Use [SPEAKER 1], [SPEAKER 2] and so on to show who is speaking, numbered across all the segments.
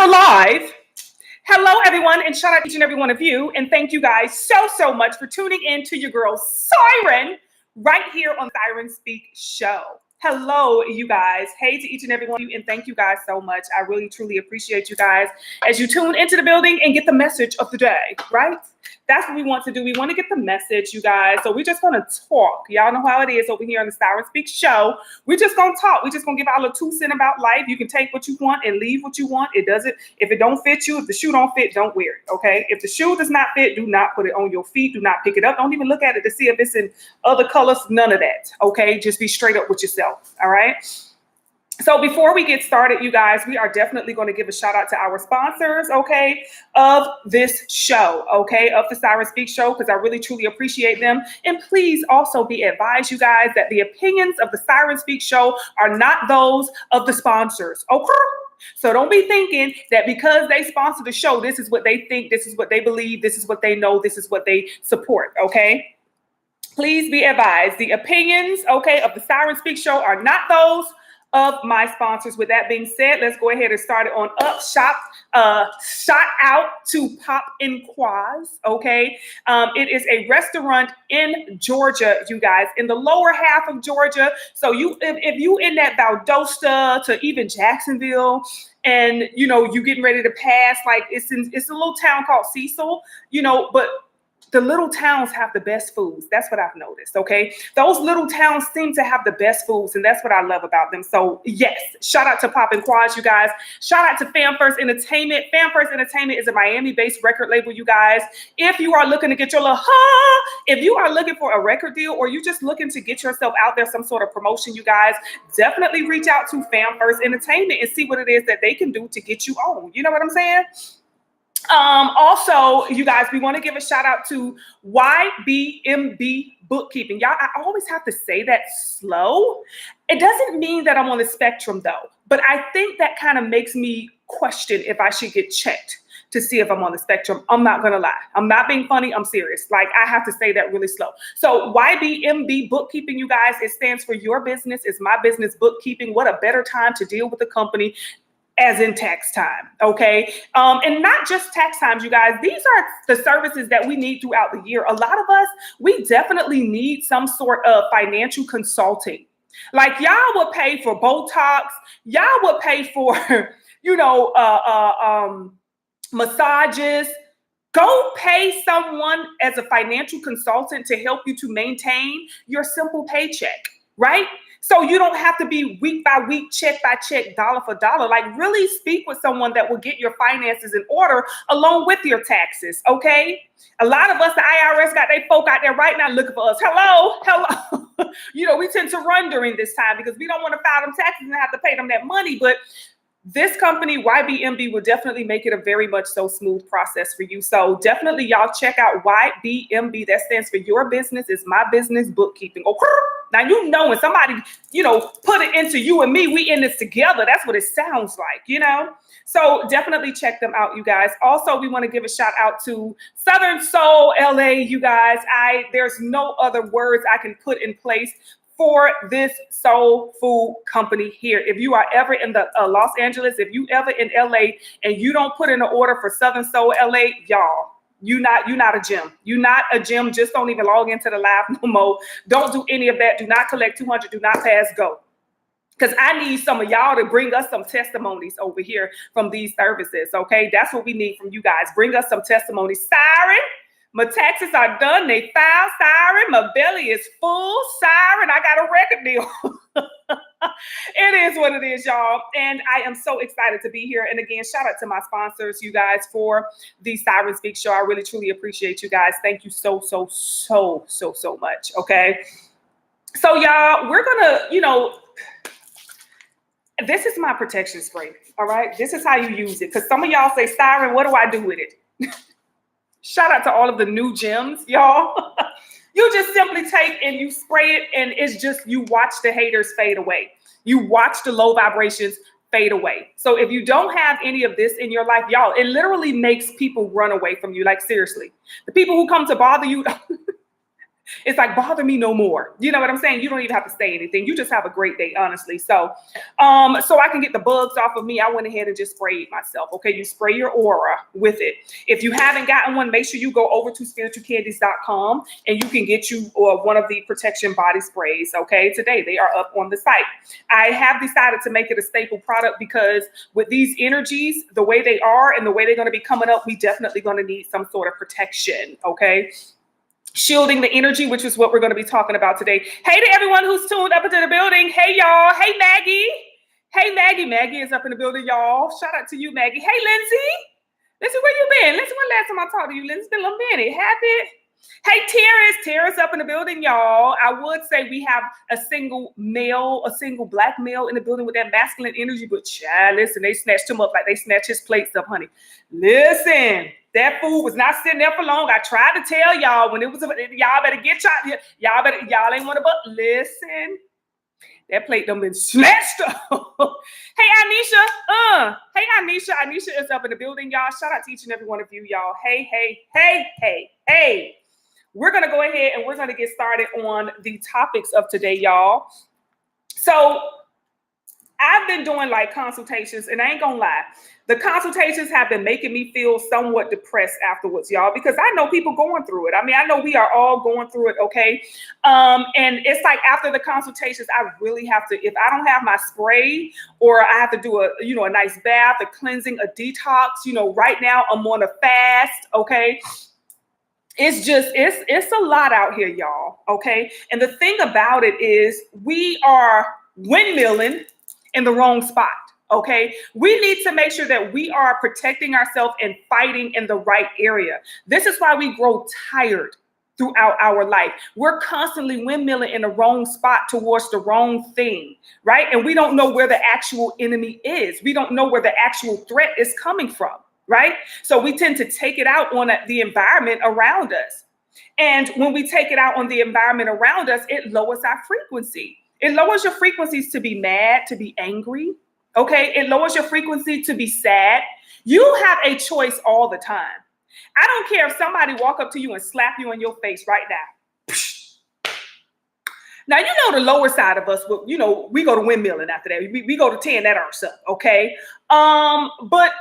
[SPEAKER 1] We're live. Hello, everyone, and shout out to each and every one of you. And thank you guys so much for tuning in to your girl, Siren, right here on Siren Speak Show. Hello, you guys. Hey to each and every one of you, and thank you guys so much. I really, truly appreciate you guys as you tune into the building and get the message of the day, right? That's what we want to do. We want to get the message, you guys. So we're just going to talk. Y'all know how it is over here on the Siren Speak Show. We're just going to talk. We're just going to give our little 2 cents about life. You can take what you want and leave what you want. It doesn't. If it don't fit you, if the shoe don't fit, don't wear it, okay? If the shoe does not fit, do not put it on your feet. Do not pick it up. Don't even look at it to see if it's in other colors. None of that, okay? Just be straight up with yourself, all right? So before we get started, you guys, we are definitely going to give a shout out to our sponsors, okay, of this show, okay, of the Siren Speak Show, because I really, truly appreciate them. And please also be advised, you guys, that the opinions of the Siren Speak Show are not those of the sponsors, okay? So don't be thinking that because they sponsor the show, this is what they think, this is what they believe, this is what they know, this is what they support, okay? Please be advised, the opinions, okay, of the Siren Speak Show are not those of my sponsors. With that being said, let's go ahead and start it on up. Shout out to Pop and Quaz, okay? It is a restaurant in Georgia, you guys, in the lower half of Georgia. So if you in that Valdosta to even Jacksonville, and you know you getting ready to pass, like it's a little town called Cecil, you know, but the little towns have the best foods. That's what I've noticed, okay? Those little towns seem to have the best foods, and that's what I love about them. So, yes, shout out to Pop and Quaz, you guys. Shout out to Fan First Entertainment. Fan First Entertainment is a Miami-based record label, you guys. If you are looking to get your little, if you are looking for a record deal or you're just looking to get yourself out there, some sort of promotion, you guys, definitely reach out to Fan First Entertainment and see what it is that they can do to get you on. You know what I'm saying? Also, you guys, we want to give a shout out to YBMB Bookkeeping. Y'all, I always have to say that slow. It doesn't mean that I'm on the spectrum though, but I think that kind of makes me question if I should get checked to see if I'm on the spectrum. I'm not going to lie. I'm not being funny. I'm serious. Like, I have to say that really slow. So YBMB Bookkeeping, you guys, it stands for Your Business is My Business Bookkeeping. What a better time to deal with the company as in tax time, okay? And not just tax times, you guys. These are the services that we need throughout the year. A lot of us, we definitely need some sort of financial consulting. Like, y'all would pay for Botox. Y'all would pay for, you know, massages. Go pay someone as a financial consultant to help you to maintain your simple paycheck, right? So you don't have to be week by week, check by check, dollar for dollar. Like, really speak with someone that will get your finances in order along with your taxes, okay? A lot of us, the IRS got their folk out there right now looking for us. Hello. You know, we tend to run during this time because we don't want to file them taxes and have to pay them that money. But this company, YBMB, will definitely make it a very much so smooth process for you. So definitely, y'all, check out YBMB. That stands for Your Business is My Business Bookkeeping. Okay. Now, you know, when somebody, you know, put it into you and me, we in this together. That's what it sounds like, you know? So definitely check them out, you guys. Also, we want to give a shout out to Southern Soul LA, you guys. There's no other words I can put in place for this soul food company here. If you are ever in the Los Angeles, if you ever in LA and you don't put in an order for Southern Soul LA, y'all, you're not a gym. You're not a gym. Just don't even log into the live no more. Don't do any of that. Do not collect 200. Do not pass go. Because I need some of y'all to bring us some testimonies over here from these services, okay? That's what we need from you guys. Bring us some testimonies. Siren, my taxes are done. They filed. Siren, my belly is full. Siren, I got a record deal. It is what it is, y'all. And I am so excited to be here. And again, shout out to my sponsors, you guys, for the Siren Speak Show. I really, truly appreciate you guys. Thank you so much, okay? So, y'all, we're going to, you know, this is my protection spray, all right? This is how you use it. Because some of y'all say, Siren, what do I do with it? Shout out to all of the new gems, y'all. You just simply take and you spray it, and it's just, you watch the haters fade away. You watch the low vibrations fade away. So if you don't have any of this in your life, y'all, it literally makes people run away from you. Like, seriously, the people who come to bother you, It's like, bother me no more. You know what I'm saying? You don't even have to say anything. You just have a great day, honestly. So I can get the bugs off of me, I went ahead and just sprayed myself. Okay, you spray your aura with it. If you haven't gotten one, make sure you go over to spiritualcandies.com and you can get you one of the protection body sprays. Okay, today they are up on the site. I have decided to make it a staple product because with these energies, the way they are and the way they're going to be coming up, we definitely going to need some sort of protection. Okay. Shielding the energy, which is what we're going to be talking about today. Hey to everyone who's tuned up into the building. Hey, y'all. Hey, Maggie. Hey, Maggie. Maggie is up in the building, y'all. Shout out to you, Maggie. Hey, Lindsay. Lindsay, where you been? Lindsay, when last time I talked to you? Lindsay, it's been a minute. Have it? Hey, Terrace up in the building, y'all. I would say we have a single black male in the building with that masculine energy, but child, listen, they snatched him up like they snatched his plates up, honey. Listen, that food was not sitting there for long. I tried to tell y'all when it was, y'all better get y'all ain't want to, but listen, that plate done been snatched up. Hey, Anisha. Hey, Anisha. Anisha is up in the building, y'all. Shout out to each and every one of you, y'all. Hey. We're going to go ahead and we're going to get started on the topics of today, y'all. So I've been doing like consultations, and I ain't going to lie. The consultations have been making me feel somewhat depressed afterwards, y'all, because I know people going through it. I mean, I know we are all going through it, okay? And it's like after the consultations, I really have to, if I don't have my spray or I have to do a nice bath, a cleansing, a detox, right now I'm on a fast, okay? It's just, it's a lot out here, y'all, okay? And the thing about it is we are windmilling in the wrong spot, okay? We need to make sure that we are protecting ourselves and fighting in the right area. This is why we grow tired throughout our life. We're constantly windmilling in the wrong spot towards the wrong thing, right? And we don't know where the actual enemy is. We don't know where the actual threat is coming from. Right? So we tend to take it out on the environment around us. And when we take it out on the environment around us, it lowers our frequency. It lowers your frequencies to be mad, to be angry. Okay. It lowers your frequency to be sad. You have a choice all the time. I don't care if somebody walk up to you and slap you in your face right now. Now, the lower side of us, we go to windmilling after that. We go to tearing that arse up. Okay. But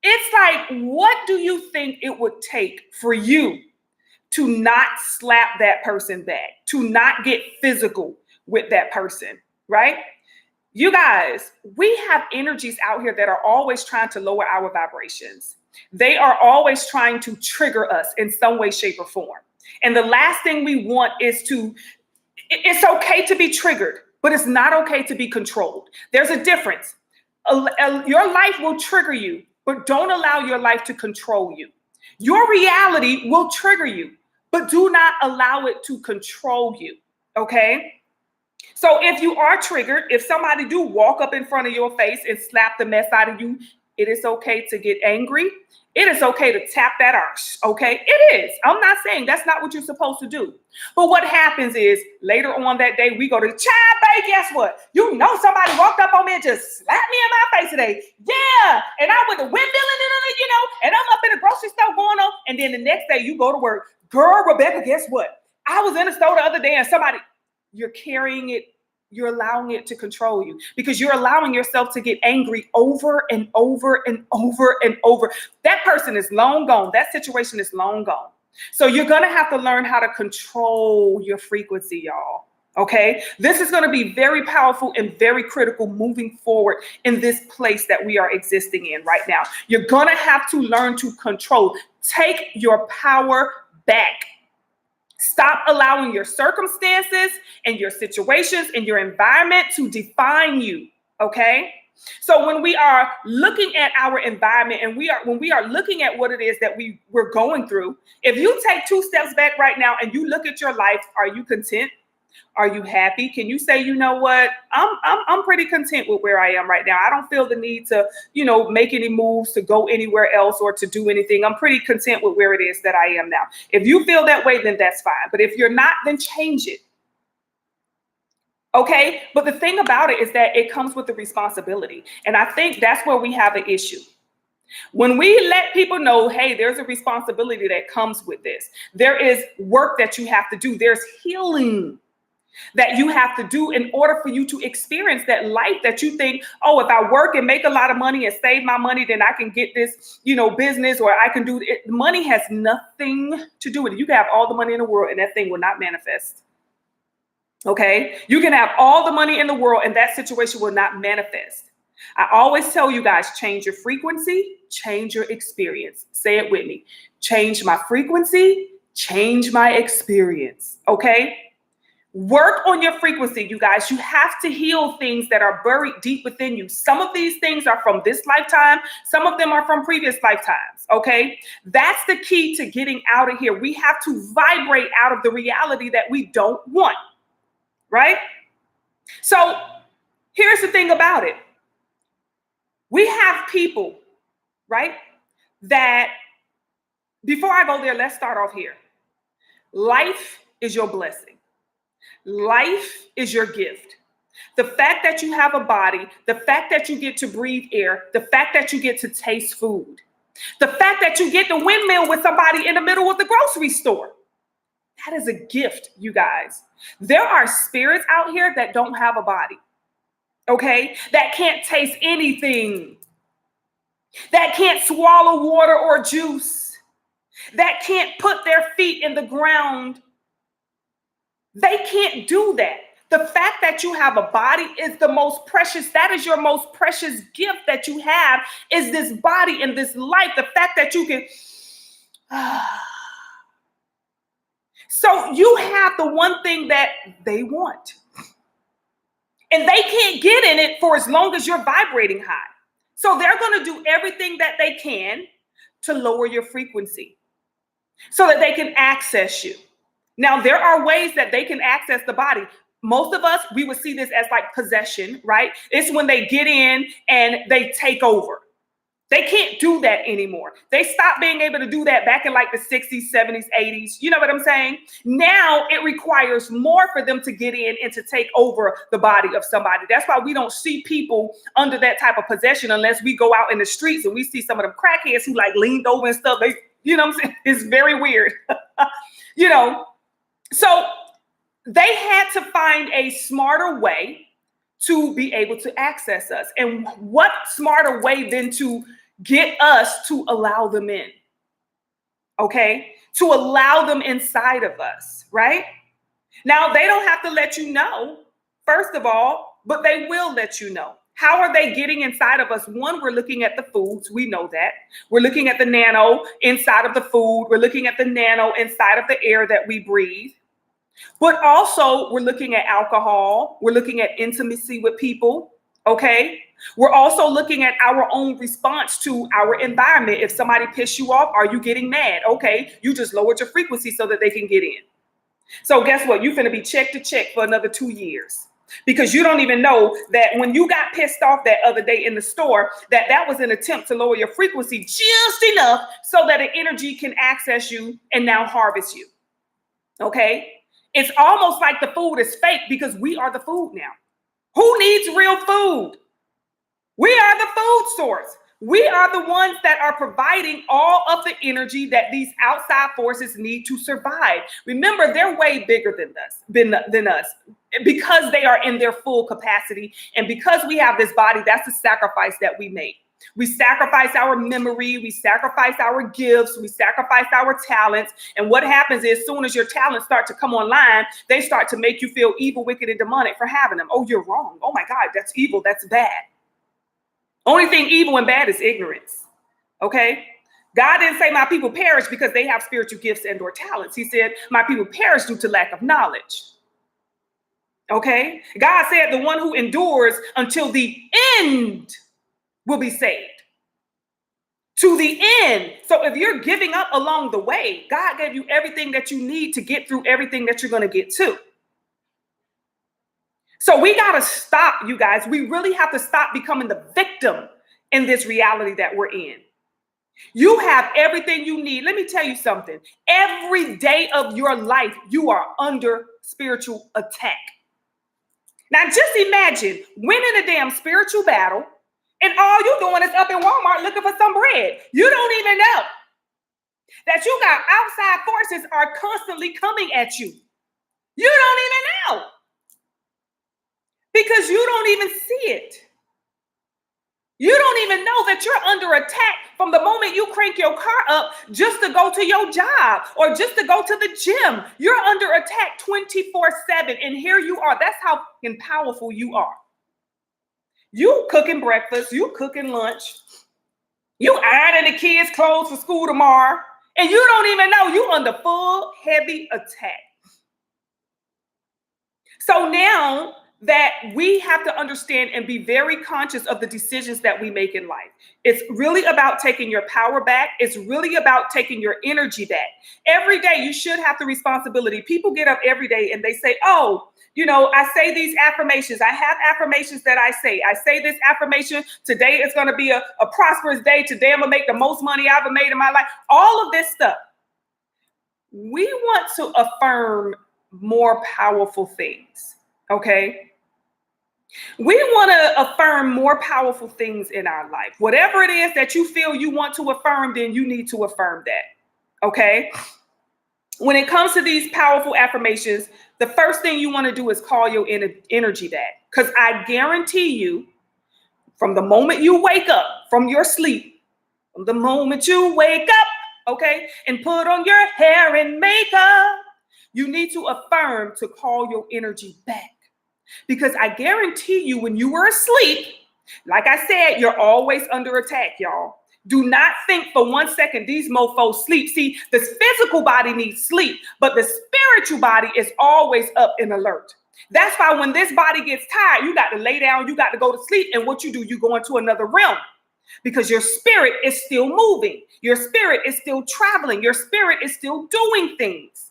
[SPEAKER 1] it's like, what do you think it would take for you to not slap that person back, to not get physical with that person, right? You guys, we have energies out here that are always trying to lower our vibrations. They are always trying to trigger us in some way, shape, or form. And the last thing we want is it's okay to be triggered, but it's not okay to be controlled. There's a difference. Your life will trigger you, but don't allow your life to control you. Your reality will trigger you, but do not allow it to control you, okay? So if you are triggered, if somebody do walk up in front of your face and slap the mess out of you, it is okay to get angry. It is okay to tap that arse, okay? It is. I'm not saying that's not what you're supposed to do. But what happens is later on that day, we go to child, babe, guess what? Somebody walked up on me and just slapped me in my face today. Yeah. And I went to windmilling in, and I'm up in the grocery store going on. And then the next day you go to work. Girl, Rebecca, guess what? I was in the store the other day and you're carrying it. You're allowing it to control you because you're allowing yourself to get angry over and over and over and over. That person is long gone. That situation is long gone. So you're going to have to learn how to control your frequency, y'all. Okay. This is going to be very powerful and very critical moving forward in this place that we are existing in right now. You're going to have to learn to control. Take your power back. Stop allowing your circumstances and your situations and your environment to define you, okay? So when we are looking at our environment and when we are looking at what it is that we're going through, if you take 2 steps back right now and you look at your life, are you content? Are you happy? Can you say, you know what? I'm pretty content with where I am right now. I don't feel the need to, make any moves to go anywhere else or to do anything. I'm pretty content with where it is that I am now. If you feel that way, then that's fine. But if you're not, then change it. Okay. But the thing about it is that it comes with the responsibility. And I think that's where we have an issue. When we let people know, hey, there's a responsibility that comes with this. There is work that you have to do. There's healing that you have to do in order for you to experience that life that you think, oh, if I work and make a lot of money and save my money, then I can get this, business, or I can do it. Money has nothing to do with it. You can have all the money in the world and that thing will not manifest. Okay? You can have all the money in the world and that situation will not manifest. I always tell you guys, change your frequency, change your experience. Say it with me. Change my frequency, change my experience. Okay? Work on your frequency, you guys. You have to heal things that are buried deep within you. Some of these things are from this lifetime. Some of them are from previous lifetimes. Okay? That's the key to getting out of here. We have to vibrate out of the reality that we don't want. Right? So here's the thing about it. We have people, right, that, before I go there, let's start off here. Life is your blessing. Life is your gift. The fact that you have a body, the fact that you get to breathe air, the fact that you get to taste food, the fact that you get to windmill with somebody in the middle of the grocery store, that is a gift, you guys. There are spirits out here that don't have a body. Okay, that can't taste anything, that can't swallow water or juice, that can't put their feet in the ground. They can't do that. The fact that you have a body is the most precious. That is your most precious gift that you have, is this body and this life. The fact that you can. So you have the one thing that they want. And they can't get in it for as long as you're vibrating high. So they're going to do everything that they can to lower your frequency so that they can access you. Now, there are ways that they can access the body. Most of us, we would see this as like possession, right? It's when they get in and they take over. They can't do that anymore. They stopped being able to do that back in like the 60s, 70s, 80s. You know what I'm saying? Now it requires more for them to get in and to take over the body of somebody. That's why we don't see people under that type of possession unless we go out in the streets and we see some of them crackheads who like leaned over and stuff. They, you know what I'm saying? It's very weird. So they had to find a smarter way to be able to access us. And what smarter way than to get us to allow them in? Okay? To allow them inside of us, right? Now, they don't have to let you know, first of all, but they will let you know. How are they getting inside of us? One, we're looking at the foods. We know that. We're looking at the nano inside of the food. We're looking at the nano inside of the air that we breathe. But also, we're looking at alcohol. We're looking at intimacy with people, okay? We're also looking at our own response to our environment. If somebody pissed you off, are you getting mad? Okay, you just lowered your frequency so that they can get in. So guess what? You're finna be check to check for another 2 years. Because you don't even know that when you got pissed off that other day in the store, that was an attempt to lower your frequency just enough so that an energy can access you and now harvest you, okay? It's almost like the food is fake because we are the food now. Who needs real food? We are the food source. We are the ones that are providing all of the energy that these outside forces need to survive. Remember, they're way bigger than us because they are in their full capacity. And because we have this body, that's the sacrifice that we make. We sacrifice our memory, we sacrifice our gifts, we sacrifice our talents. And what happens is, as soon as your talents start to come online, they start to make you feel evil, wicked, and demonic for having them. Oh, you're wrong. Oh my God, that's evil. That's bad. Only thing evil and bad is ignorance. Okay? God didn't say my people perish because they have spiritual gifts and or talents. He said my people perish due to lack of knowledge. Okay? God said the one who endures until the end will be saved. To the end. So if you're giving up along the way, God gave you everything that you need to get through everything that you're going to get to. So we got to stop, you guys. We really have to stop becoming the victim in this reality that we're in. You have everything you need. Let me tell you something. Every day of your life, you are under spiritual attack. Now, just imagine winning a damn spiritual battle, And all you doing is up in Walmart looking for some bread. You don't even know that you got outside forces are constantly coming at you. You don't even know because you don't even see it. You don't even know that you're under attack from the moment you crank your car up just to go to your job or just to go to the gym. You're under attack 24/7. And here you are. That's how powerful you are. You cooking breakfast, you cooking lunch, you ironing the kids' clothes for school tomorrow, and you don't even know you under full heavy attack. So now that we have to understand and be very conscious of the decisions that we make in life. It's really about taking your power back. It's really about taking your energy back. Every day you should have the responsibility. People get up every day and they say, oh, you know, I say these affirmations. I have affirmations that I say. I say this affirmation. Today is going to be a prosperous day. Today I'm going to make the most money I've ever made in my life. All of this stuff. We want to affirm more powerful things. Okay? We want to affirm more powerful things in our life. Whatever it is that you feel you want to affirm, then you need to affirm that. Okay? When it comes to these powerful affirmations, the first thing you want to do is call your energy back. Because I guarantee you, from the moment you wake up from your sleep, from the moment you wake up, okay, and put on your hair and makeup, you need to affirm to call your energy back. Because I guarantee you, when you were asleep, like I said, you're always under attack, y'all. Do not think for 1 second these mofos sleep. See, the physical body needs sleep, but the spiritual body is always up and alert. That's why when this body gets tired, you got to lay down, you got to go to sleep. And what you do, you go into another realm because your spirit is still moving. Your spirit is still traveling. Your spirit is still doing things.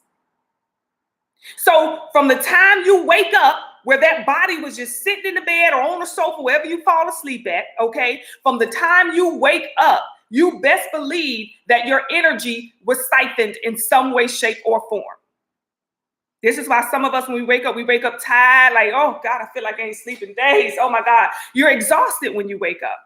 [SPEAKER 1] So from the time you wake up, where that body was just sitting in the bed or on the sofa, wherever you fall asleep at, okay, from the time you wake up, you best believe that your energy was siphoned in some way, shape, or form. This is why some of us, when we wake up tired, like, oh God, I feel like I ain't sleeping days. Oh my God, you're exhausted when you wake up.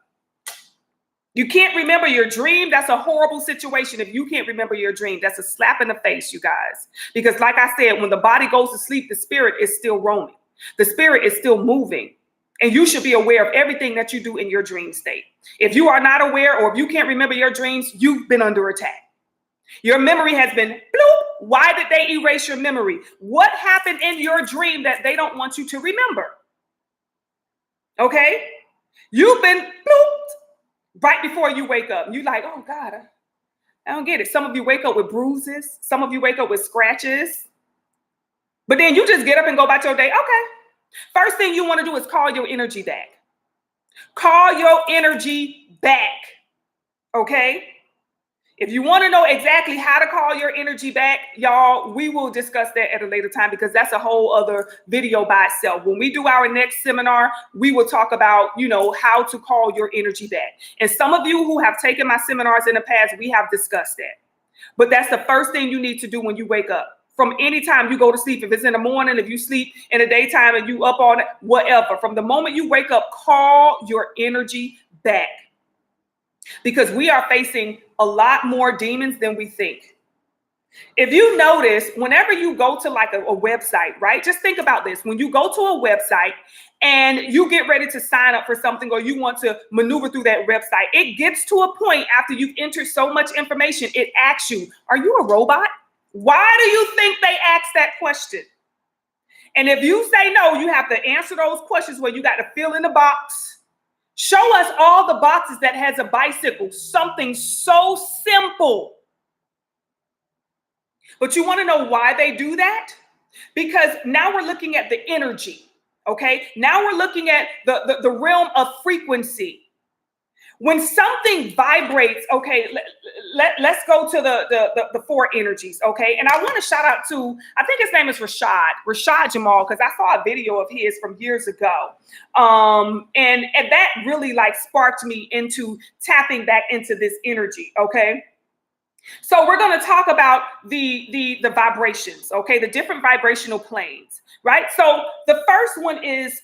[SPEAKER 1] You can't remember your dream. That's a horrible situation. If you can't remember your dream, that's a slap in the face, you guys. Because like I said, when the body goes to sleep, the spirit is still roaming. The spirit is still moving, and you should be aware of everything that you do in your dream state. If you are not aware, or if you can't remember your dreams, you've been under attack. Your memory has been bloop. Why did they erase your memory? What happened in your dream that they don't want you to remember? Okay? You've been blooped right before you wake up. You're like, oh God, I don't get it. Some of you wake up with bruises. Some of you wake up with scratches. But then you just get up and go about your day. Okay. First thing you want to do is call your energy back. Call your energy back. Okay. If you want to know exactly how to call your energy back, y'all, we will discuss that at a later time because that's a whole other video by itself. When we do our next seminar, we will talk about, you know, how to call your energy back. And some of you who have taken my seminars in the past, we have discussed that. But that's the first thing you need to do when you wake up. From any time you go to sleep, if it's in the morning, if you sleep in the daytime and you up on it, whatever. From the moment you wake up, call your energy back. Because we are facing a lot more demons than we think. If you notice, whenever you go to like a website, right? Just think about this. When you go to a website and you get ready to sign up for something or you want to maneuver through that website, it gets to a point after you've entered so much information, it asks you, are you a robot? Why do you think they ask that question? And if you say no, you have to answer those questions where you got to fill in the box. Show us all the boxes that has a bicycle, something so simple. But you want to know why they do that? Because now we're looking at the energy, okay? Now we're looking at the realm of frequency. When something vibrates, okay, let's go to the four energies, okay? And I want to shout out to, I think his name is Rashad Jamal, because I saw a video of his from years ago. And that really like sparked me into tapping back into this energy, okay? So we're going to talk about the vibrations, okay? The different vibrational planes, right? So the first one is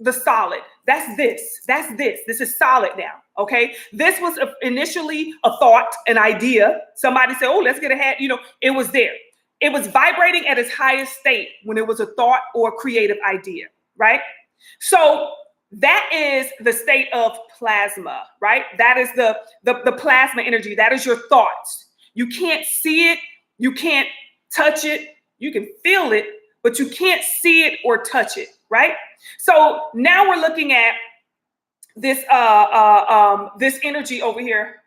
[SPEAKER 1] the solid. That's this. That's this. This is solid now. Okay. This was initially a thought, an idea. Somebody said, oh, let's get ahead. You know, it was there. It was vibrating at its highest state when it was a thought or a creative idea, right? So that is the state of plasma, right? That is the plasma energy. That is your thoughts. You can't see it. You can't touch it. You can feel it, but you can't see it or touch it, right? So now we're looking at this this energy over here.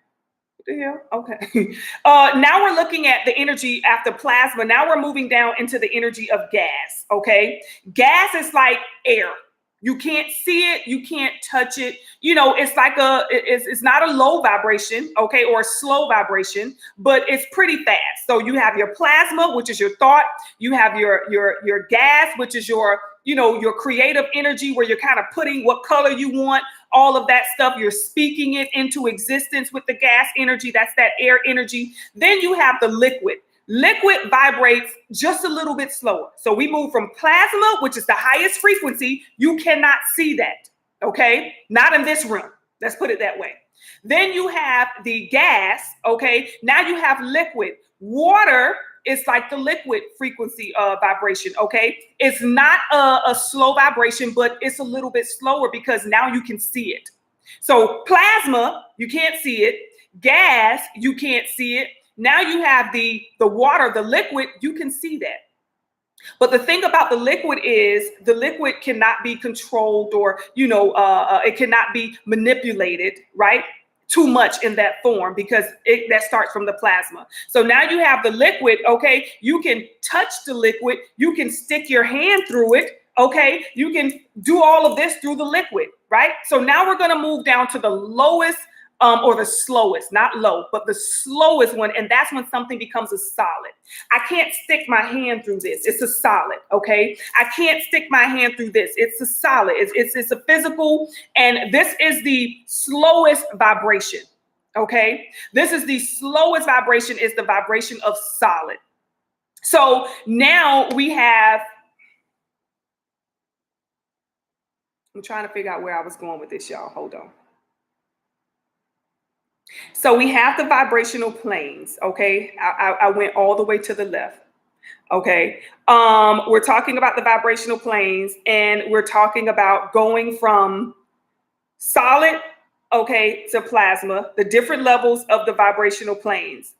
[SPEAKER 1] What the hell? Okay. Now we're looking at the energy after plasma. Now we're moving down into the energy of gas. Okay. Gas is like air. You can't see it. You can't touch it. You know, it's like it's not a low vibration, okay, or a slow vibration, but it's pretty fast. So you have your plasma, which is your thought. You have your gas, which is your, you know, your creative energy, where you're kind of putting what color you want, all of that stuff. You're speaking it into existence with the gas energy. That's that air energy. Then you have the liquid. Liquid vibrates just a little bit slower. So we move from plasma, which is the highest frequency. You cannot see that, okay? Not in this room. Let's put it that way. Then you have the gas, okay? Now you have liquid. Water is like the liquid frequency vibration, okay? It's not a slow vibration, but it's a little bit slower because now you can see it. So plasma, you can't see it. Gas, you can't see it. Now you have the water, the liquid, you can see that. But the thing about the liquid is the liquid cannot be controlled, or, you know, it cannot be manipulated, right? Too much in that form, because that starts from the plasma. So now you have the liquid, okay? You can touch the liquid. You can stick your hand through it, okay? You can do all of this through the liquid, right? So now we're going to move down to the lowest or the slowest, not low, but the slowest one. And that's when something becomes a solid. I can't stick my hand through this. It's a solid. Okay. I can't stick my hand through this. It's a solid. It's a physical. And this is the slowest vibration. Okay. This is the slowest vibration, is the vibration of solid. So now we have, I'm trying to figure out where I was going with this, y'all. Hold on. So we have the vibrational planes, okay? I went all the way to the left, okay? We're talking about the vibrational planes, and we're talking about going from solid, okay, to plasma, the different levels of the vibrational planes.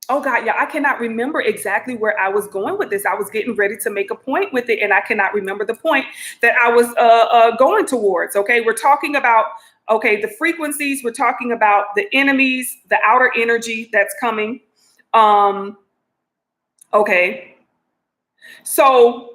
[SPEAKER 1] Oh God, yeah, I cannot remember exactly where I was going with this. I was getting ready to make a point with it, and I cannot remember the point that I was going towards, okay? We're talking about, okay, the frequencies. We're talking about the enemies, the outer energy that's coming. Okay. So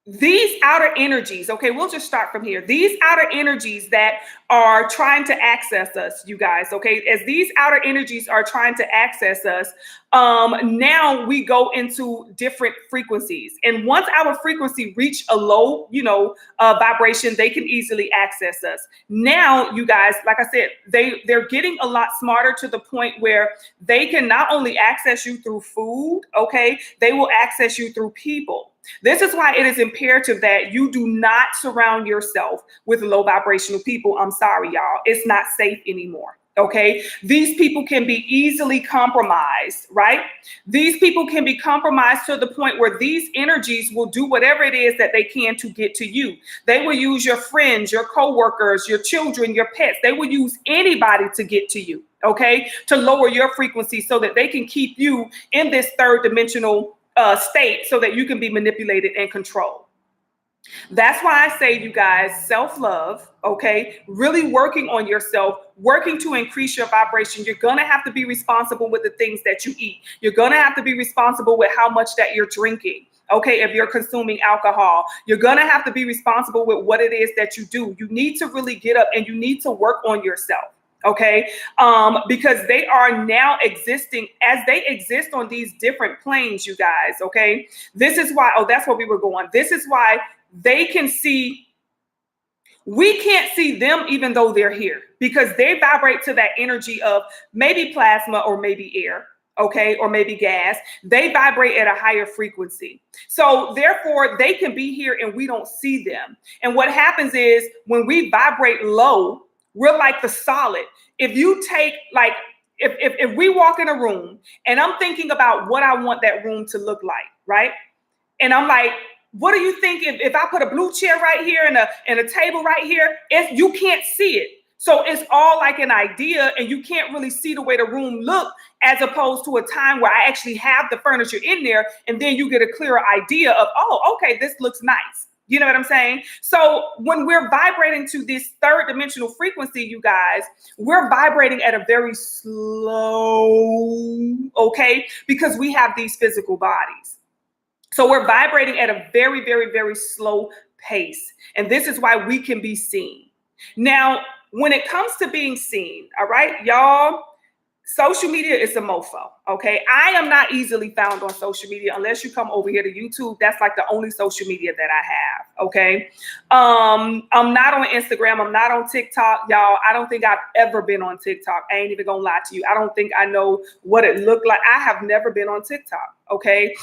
[SPEAKER 1] these outer energies, okay, we'll just start from here. These outer energies that are trying to access us, you guys, okay, as these outer energies are trying to access us, now we go into different frequencies. And once our frequency reach a low, you know, vibration, they can easily access us. Now, you guys, like I said, they're getting a lot smarter to the point where they can not only access you through food, okay, they will access you through people. This is why it is imperative that you do not surround yourself with low vibrational people. I'm sorry, y'all. It's not safe anymore. Okay. These people can be easily compromised, right? These people can be compromised to the point where these energies will do whatever it is that they can to get to you. They will use your friends, your coworkers, your children, your pets. They will use anybody to get to you. Okay. To lower your frequency so that they can keep you in this third dimensional state so that you can be manipulated and controlled. That's why I say, you guys, self-love, okay, really working on yourself, working to increase your vibration. You're going to have to be responsible with the things that you eat. You're going to have to be responsible with how much that you're drinking. Okay, if you're consuming alcohol, you're going to have to be responsible with what it is that you do. You need to really get up and you need to work on yourself. Okay, because they are now existing as they exist on these different planes, you guys. Okay, this is why, oh, that's where we were going. This is why they can see, we can't see them even though they're here, because they vibrate to that energy of maybe plasma or maybe air. okay, or maybe gas, they vibrate at a higher frequency. So therefore, they can be here and we don't see them. And what happens is when we vibrate low, we're like the solid. If you take like, if we walk in a room and I'm thinking about what I want that room to look like, right? And I'm like, what do you think if I put a blue chair right here and a table right here? You can't see it. So it's all like an idea and you can't really see the way the room look, as opposed to a time where I actually have the furniture in there and then you get a clearer idea of, oh, okay, this looks nice. You know what I'm saying? So when we're vibrating to this third dimensional frequency, you guys, we're vibrating at a very slow, okay? Because we have these physical bodies. So we're vibrating at a very, very, very slow pace. And this is why we can be seen. Now, when it comes to being seen, all right, y'all, social media is a mofo, okay? I am not easily found on social media unless you come over here to YouTube. That's like the only social media that I have, okay? I'm not on Instagram. I'm not on TikTok, y'all. I don't think I've ever been on TikTok. I ain't even gonna lie to you. I don't think I know what it looked like. I have never been on TikTok, okay?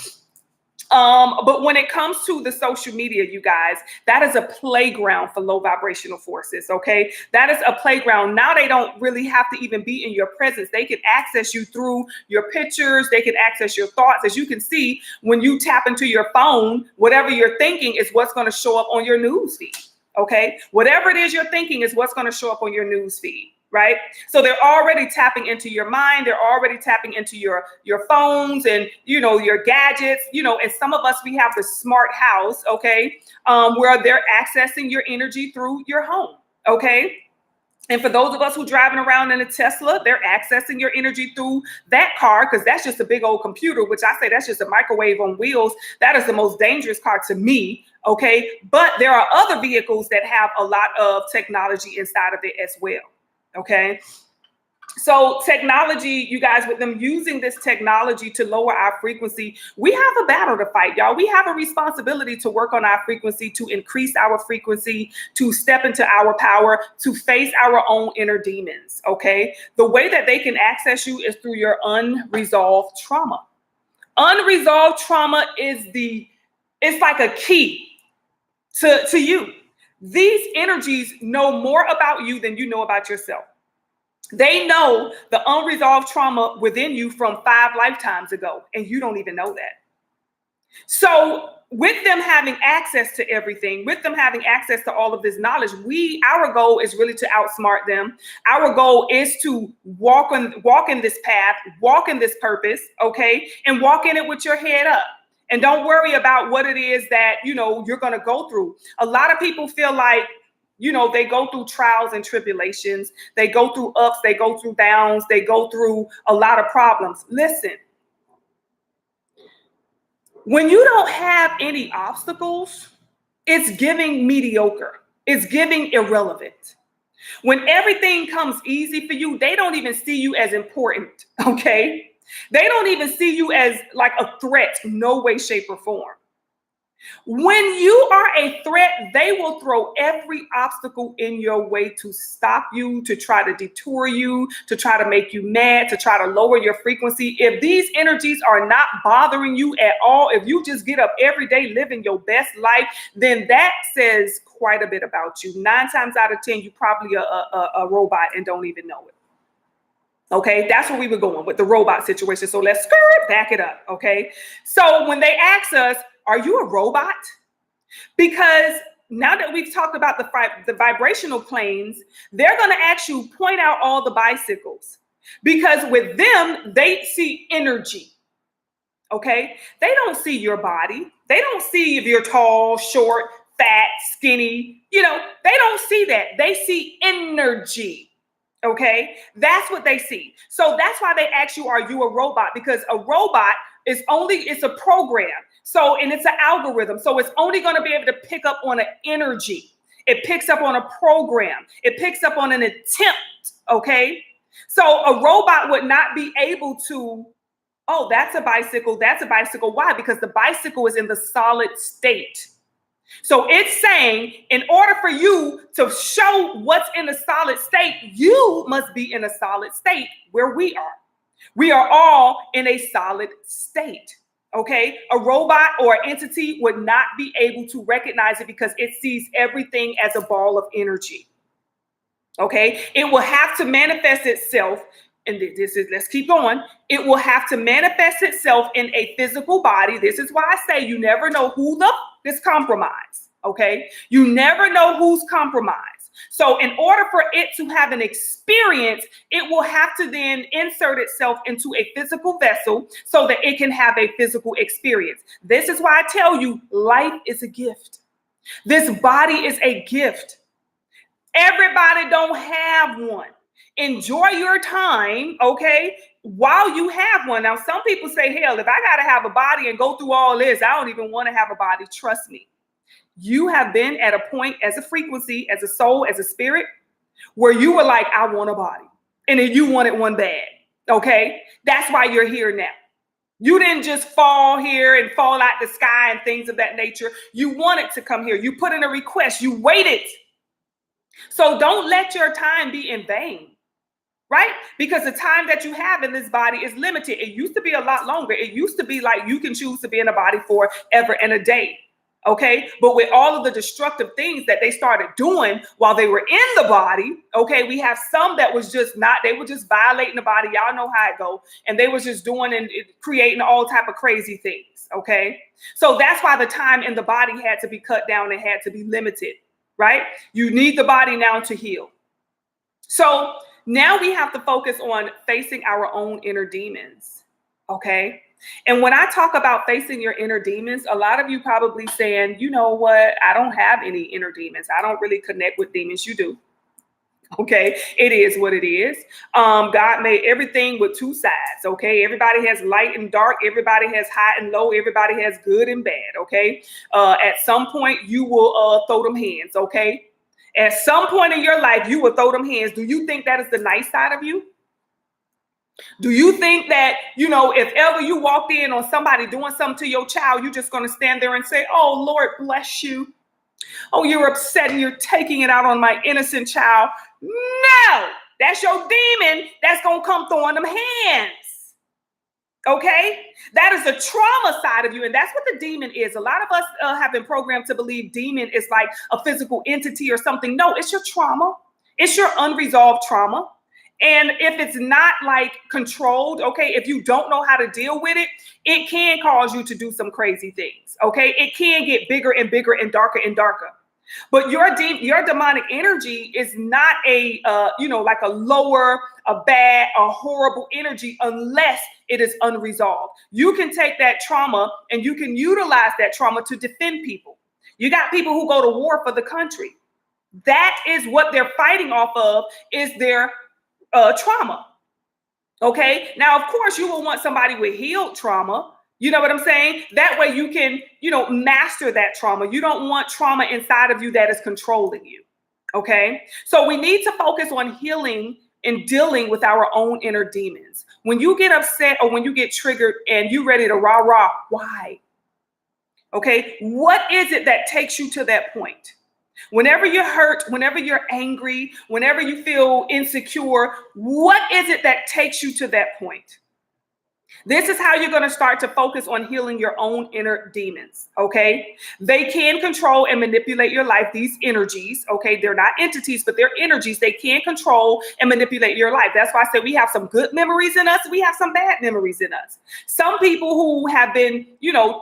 [SPEAKER 1] But when it comes to the social media, you guys, that is a playground for low vibrational forces, okay? That is a playground. Now they don't really have to even be in your presence. They can access you through your pictures. They can access your thoughts. As you can see, when you tap into your phone, whatever you're thinking is what's going to show up on your news feed, okay? Whatever it is you're thinking is what's going to show up on your news feed. Right? So they're already tapping into your mind. They're already tapping into your phones and, you know, your gadgets, you know, and some of us, we have the smart house, okay, where they're accessing your energy through your home, okay? And for those of us who are driving around in a Tesla, they're accessing your energy through that car, because that's just a big old computer, which I say that's just a microwave on wheels. That is the most dangerous car to me, okay? But there are other vehicles that have a lot of technology inside of it as well. Okay, so technology, you guys, with them using this technology to lower our frequency, we have a battle to fight, y'all. We have a responsibility to work on our frequency, to increase our frequency, to step into our power, to face our own inner demons. Okay, the way that they can access you is through your unresolved trauma. Unresolved trauma it's like a key to you. These energies know more about you than you know about yourself. They know the unresolved trauma within you from 5 lifetimes ago, and you don't even know that. So with them having access to everything, with them having access to all of this knowledge, our goal is really to outsmart them. Our goal is to walk in this path, walk in this purpose, okay, and walk in it with your head up. And don't worry about what it is that, you know, you're going to go through. A lot of people feel like, you know, they go through trials and tribulations. They go through ups, they go through downs, they go through a lot of problems. Listen, when you don't have any obstacles, it's giving mediocre. It's giving irrelevant. When everything comes easy for you, they don't even see you as important, okay? They don't even see you as like a threat, no way, shape, or form. When you are a threat, they will throw every obstacle in your way to stop you, to try to detour you, to try to make you mad, to try to lower your frequency. If these energies are not bothering you at all, if you just get up every day living your best life, then that says quite a bit about you. 9 times out of 10, you're probably a robot and don't even know it. Okay, that's where we were going with the robot situation. So let's back it up. Okay, so when they ask us, are you a robot? Because now that we've talked about the vibrational planes, they're going to ask you, point out all the bicycles, because with them, they see energy. Okay, they don't see your body. They don't see if you're tall, short, fat, skinny. You know, they don't see that. They see energy. Okay, that's what they see. So that's why they ask you, are you a robot? Because a robot it's a program. So, and it's an algorithm. So it's only going to be able to pick up on an energy. It picks up on a program. It picks up on an attempt. Okay. So a robot would not be able to, oh, that's a bicycle. That's a bicycle. Why? Because the bicycle is in the solid state. So it's saying, in order for you to show what's in a solid state, you must be in a solid state where we are. We are all in a solid state. Okay, a robot or entity would not be able to recognize it because it sees everything as a ball of energy. Okay, it will have to manifest itself, and let's keep going. It will have to manifest itself in a physical body. This is why I say you never know who is compromised. Okay, you never know who's compromised. So in order for it to have an experience, it will have to then insert itself into a physical vessel so that it can have a physical experience. This is why I tell you, life is a gift. This body is a gift. Everybody don't have one. Enjoy your time, okay, while you have one. Now, some people say, hell, if I got to have a body and go through all this, I don't even want to have a body. Trust me. You have been at a point as a frequency, as a soul, as a spirit, where you were like, I want a body. And then you wanted one bad. Okay. That's why you're here now. You didn't just fall here and fall out the sky and things of that nature. You wanted to come here. You put in a request. You waited. So don't let your time be in vain. Right? Because the time that you have in this body is limited. It used to be a lot longer. It used to be like you can choose to be in a body forever and a day. Okay, but with all of the destructive things that they started doing while they were in the body, okay, we have some that was just not, they were just violating the body. Y'all know how it go. And they was just doing and creating all type of crazy things. Okay, so that's why the time in the body had to be cut down and had to be limited, right? You need the body now to heal. So now we have to focus on facing our own inner demons. Okay. And when I talk about facing your inner demons, a lot of you probably saying, you know what? I don't have any inner demons. I don't really connect with demons. You do. Okay. It is what it is. God made everything with two sides. Okay. Everybody has light and dark. Everybody has high and low. Everybody has good and bad. Okay. At some point you will throw them hands. Okay. At some point in your life, you will throw them hands. Do you think that is the nice side of you? Do you think that, you know, if ever you walked in on somebody doing something to your child, you're just going to stand there and say, oh, Lord, bless you. Oh, you're upset and you're taking it out on my innocent child. No, that's your demon that's going to come throwing them hands. Okay, that is the trauma side of you. And that's what the demon is. A lot of us have been programmed to believe demon is like a physical entity or something. No, it's your trauma. It's your unresolved trauma. And if it's not like controlled, okay, if you don't know how to deal with it, it can cause you to do some crazy things. Okay, it can get bigger and bigger and darker and darker. But your demonic energy is not a, like a lower, a bad, a horrible energy unless it is unresolved. You can take that trauma and you can utilize that trauma to defend people. You got people who go to war for the country. That is what they're fighting off of, is their trauma. Okay. Now, of course, you will want somebody with healed trauma. You know what I'm saying? That way you can, master that trauma. You don't want trauma inside of you that is controlling you. Okay. So we need to focus on healing and dealing with our own inner demons. When you get upset or when you get triggered and you ready to rah, why? Okay. What is it that takes you to that point? Whenever you're hurt, whenever you're angry, whenever you feel insecure, what is it that takes you to that point? This is how you're going to start to focus on healing your own inner demons. Okay. They can control and manipulate your life. These energies. Okay. They're not entities, but they're energies. They can control and manipulate your life. That's why I say we have some good memories in us. We have some bad memories in us. Some people who have been,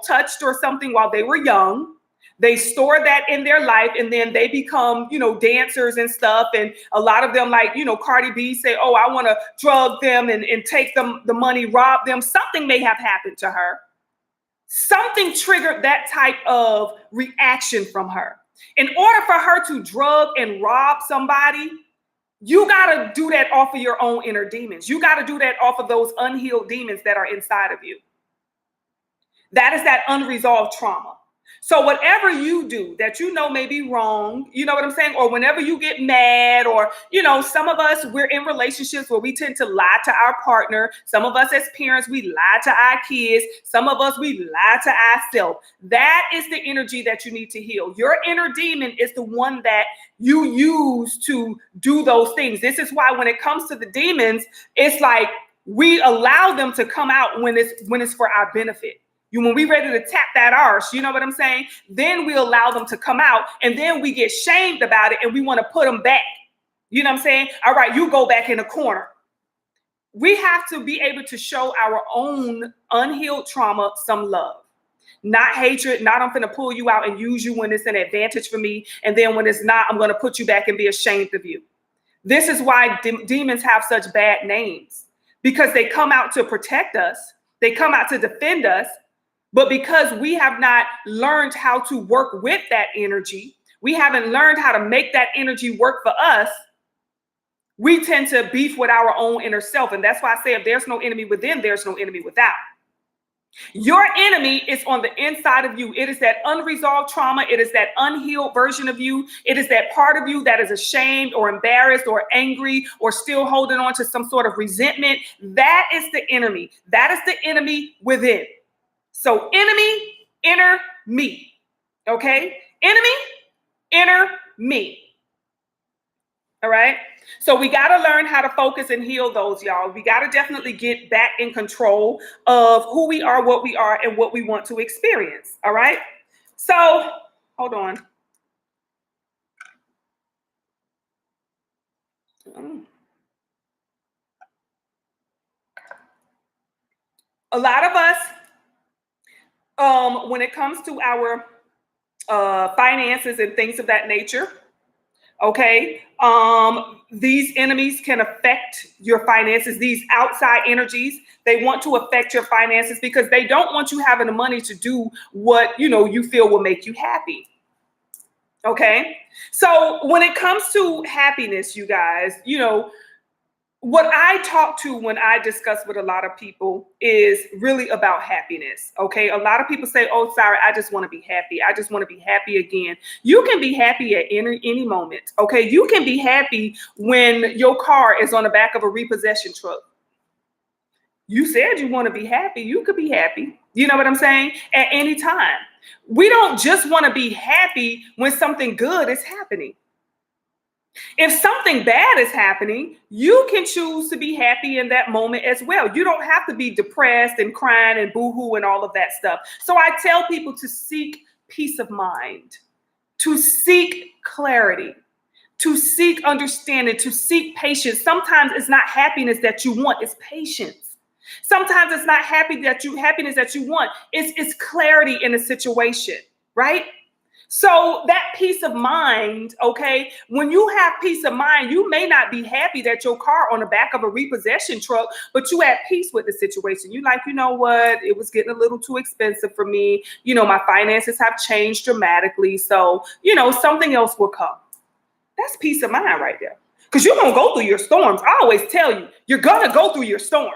[SPEAKER 1] touched or something while they were young, they store that in their life and then they become, dancers and stuff. And a lot of them, like, Cardi B say, oh, I want to drug them and take them the money, rob them. Something may have happened to her. Something triggered that type of reaction from her. In order for her to drug and rob somebody, you got to do that off of your own inner demons. You got to do that off of those unhealed demons that are inside of you. That is that unresolved trauma. So whatever you do that may be wrong, you know what I'm saying? Or whenever you get mad or, some of us, we're in relationships where we tend to lie to our partner. Some of us as parents, we lie to our kids. Some of us, we lie to ourselves. That is the energy that you need to heal. Your inner demon is the one that you use to do those things. This is why when it comes to the demons, it's like we allow them to come out when it's for our benefit. When we ready to tap that arse, you know what I'm saying? Then we allow them to come out, and then we get shamed about it, and we want to put them back. You know what I'm saying? All right, you go back in the corner. We have to be able to show our own unhealed trauma some love. Not hatred, not I'm going to pull you out and use you when it's an advantage for me. And then when it's not, I'm going to put you back and be ashamed of you. This is why demons have such bad names, because they come out to protect us. They come out to defend us. But because we have not learned how to work with that energy, we haven't learned how to make that energy work for us, we tend to beef with our own inner self. And that's why I say if there's no enemy within, there's no enemy without. Your enemy is on the inside of you. It is that unresolved trauma. It is that unhealed version of you. It is that part of you that is ashamed or embarrassed or angry or still holding on to some sort of resentment. That is the enemy. That is the enemy within. So enemy, inner me. Okay? Enemy, inner me. All right? So we got to learn how to focus and heal those, y'all. We got to definitely get back in control of who we are, what we are, and what we want to experience. All right? So, hold on. A lot of us, when it comes to our finances and things of that nature, okay, these enemies can affect your finances. These outside energies, they want to affect your finances because they don't want you having the money to do what, you feel will make you happy. Okay. So when it comes to happiness, you guys, what I talk to when I discuss with a lot of people is really about happiness. Okay. A lot of people say, oh, sorry, I just want to be happy. I just want to be happy again. You can be happy at any moment. Okay. You can be happy when your car is on the back of a repossession truck. You said you want to be happy. You could be happy. You know what I'm saying? At any time. We don't just want to be happy when something good is happening. If something bad is happening, you can choose to be happy in that moment as well. You don't have to be depressed and crying and boohoo and all of that stuff. So I tell people to seek peace of mind, to seek clarity, to seek understanding, to seek patience. Sometimes it's not happiness that you want, it's patience. Sometimes it's not happiness that you want. It's clarity in a situation, right? So that peace of mind, okay, when you have peace of mind, you may not be happy that your car on the back of a repossession truck, but you at peace with the situation. You like, you know what, it was getting a little too expensive for me. My finances have changed dramatically. So, something else will come. That's peace of mind right there. Because you're going to go through your storms. I always tell you, you're going to go through your storms.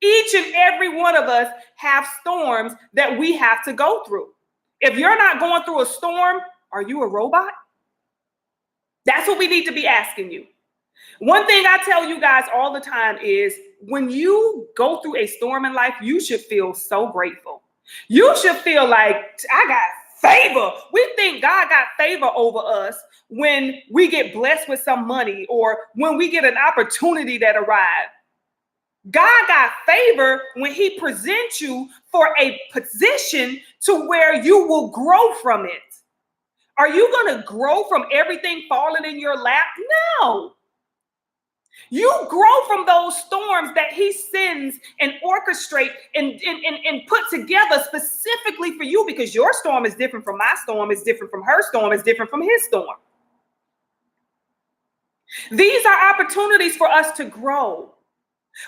[SPEAKER 1] Each and every one of us have storms that we have to go through. If you're not going through a storm, are you a robot? That's what we need to be asking you. One thing I tell you guys all the time is when you go through a storm in life, you should feel so grateful. You should feel like I got favor. We think God got favor over us when we get blessed with some money or when we get an opportunity that arrives. God got favor when he presents you for a position to where you will grow from it. Are you going to grow from everything falling in your lap? No. You grow from those storms that he sends and orchestrate and put together specifically for you, because your storm is different from my storm, it's different from her storm, it's different from his storm. These are opportunities for us to grow.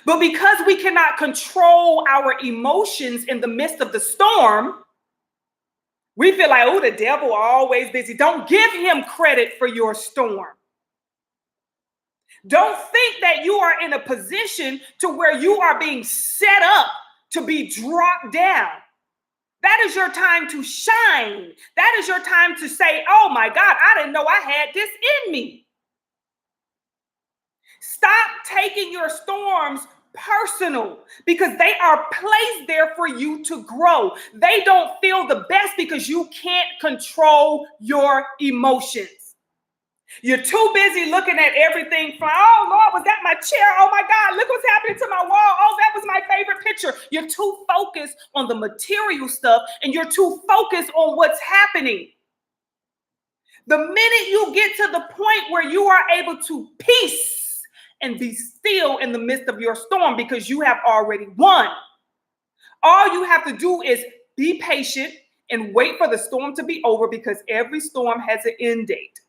[SPEAKER 1] But because we cannot control our emotions in the midst of the storm, we feel like, oh, the devil always busy. Don't give him credit for your storm. Don't think that you are in a position to where you are being set up to be dropped down. That is your time to shine. That is your time to say, oh my God, I didn't know I had this in me. Stop taking your storms personal, because they are placed there for you to grow. They don't feel the best because you can't control your emotions. You're too busy looking at everything from, oh, Lord, was that my chair? Oh, my God, look what's happening to my wall. Oh, that was my favorite picture. You're too focused on the material stuff, and you're too focused on what's happening. The minute you get to the point where you are able to peace and be still in the midst of your storm because you have already won, all you have to do is be patient and wait for the storm to be over, because every storm has an end date.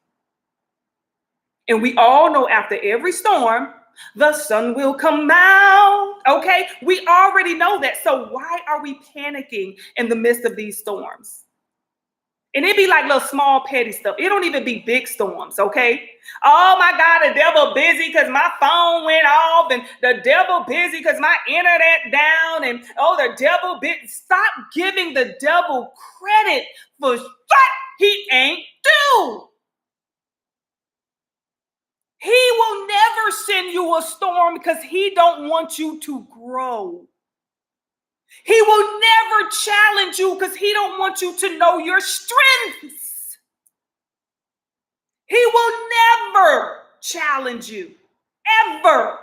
[SPEAKER 1] And we all know after every storm, the sun will come out. Okay? We already know that. So why are we panicking in the midst of these storms? And it be like little small petty stuff. It don't even be big storms, okay? Oh my God, the devil busy because my phone went off, and the devil busy because my internet down, and oh, the devil busy. Stop giving the devil credit for what he ain't do. He will never send you a storm because he don't want you to grow. He will never challenge you because he don't want you to know your strengths. He will never challenge you, ever.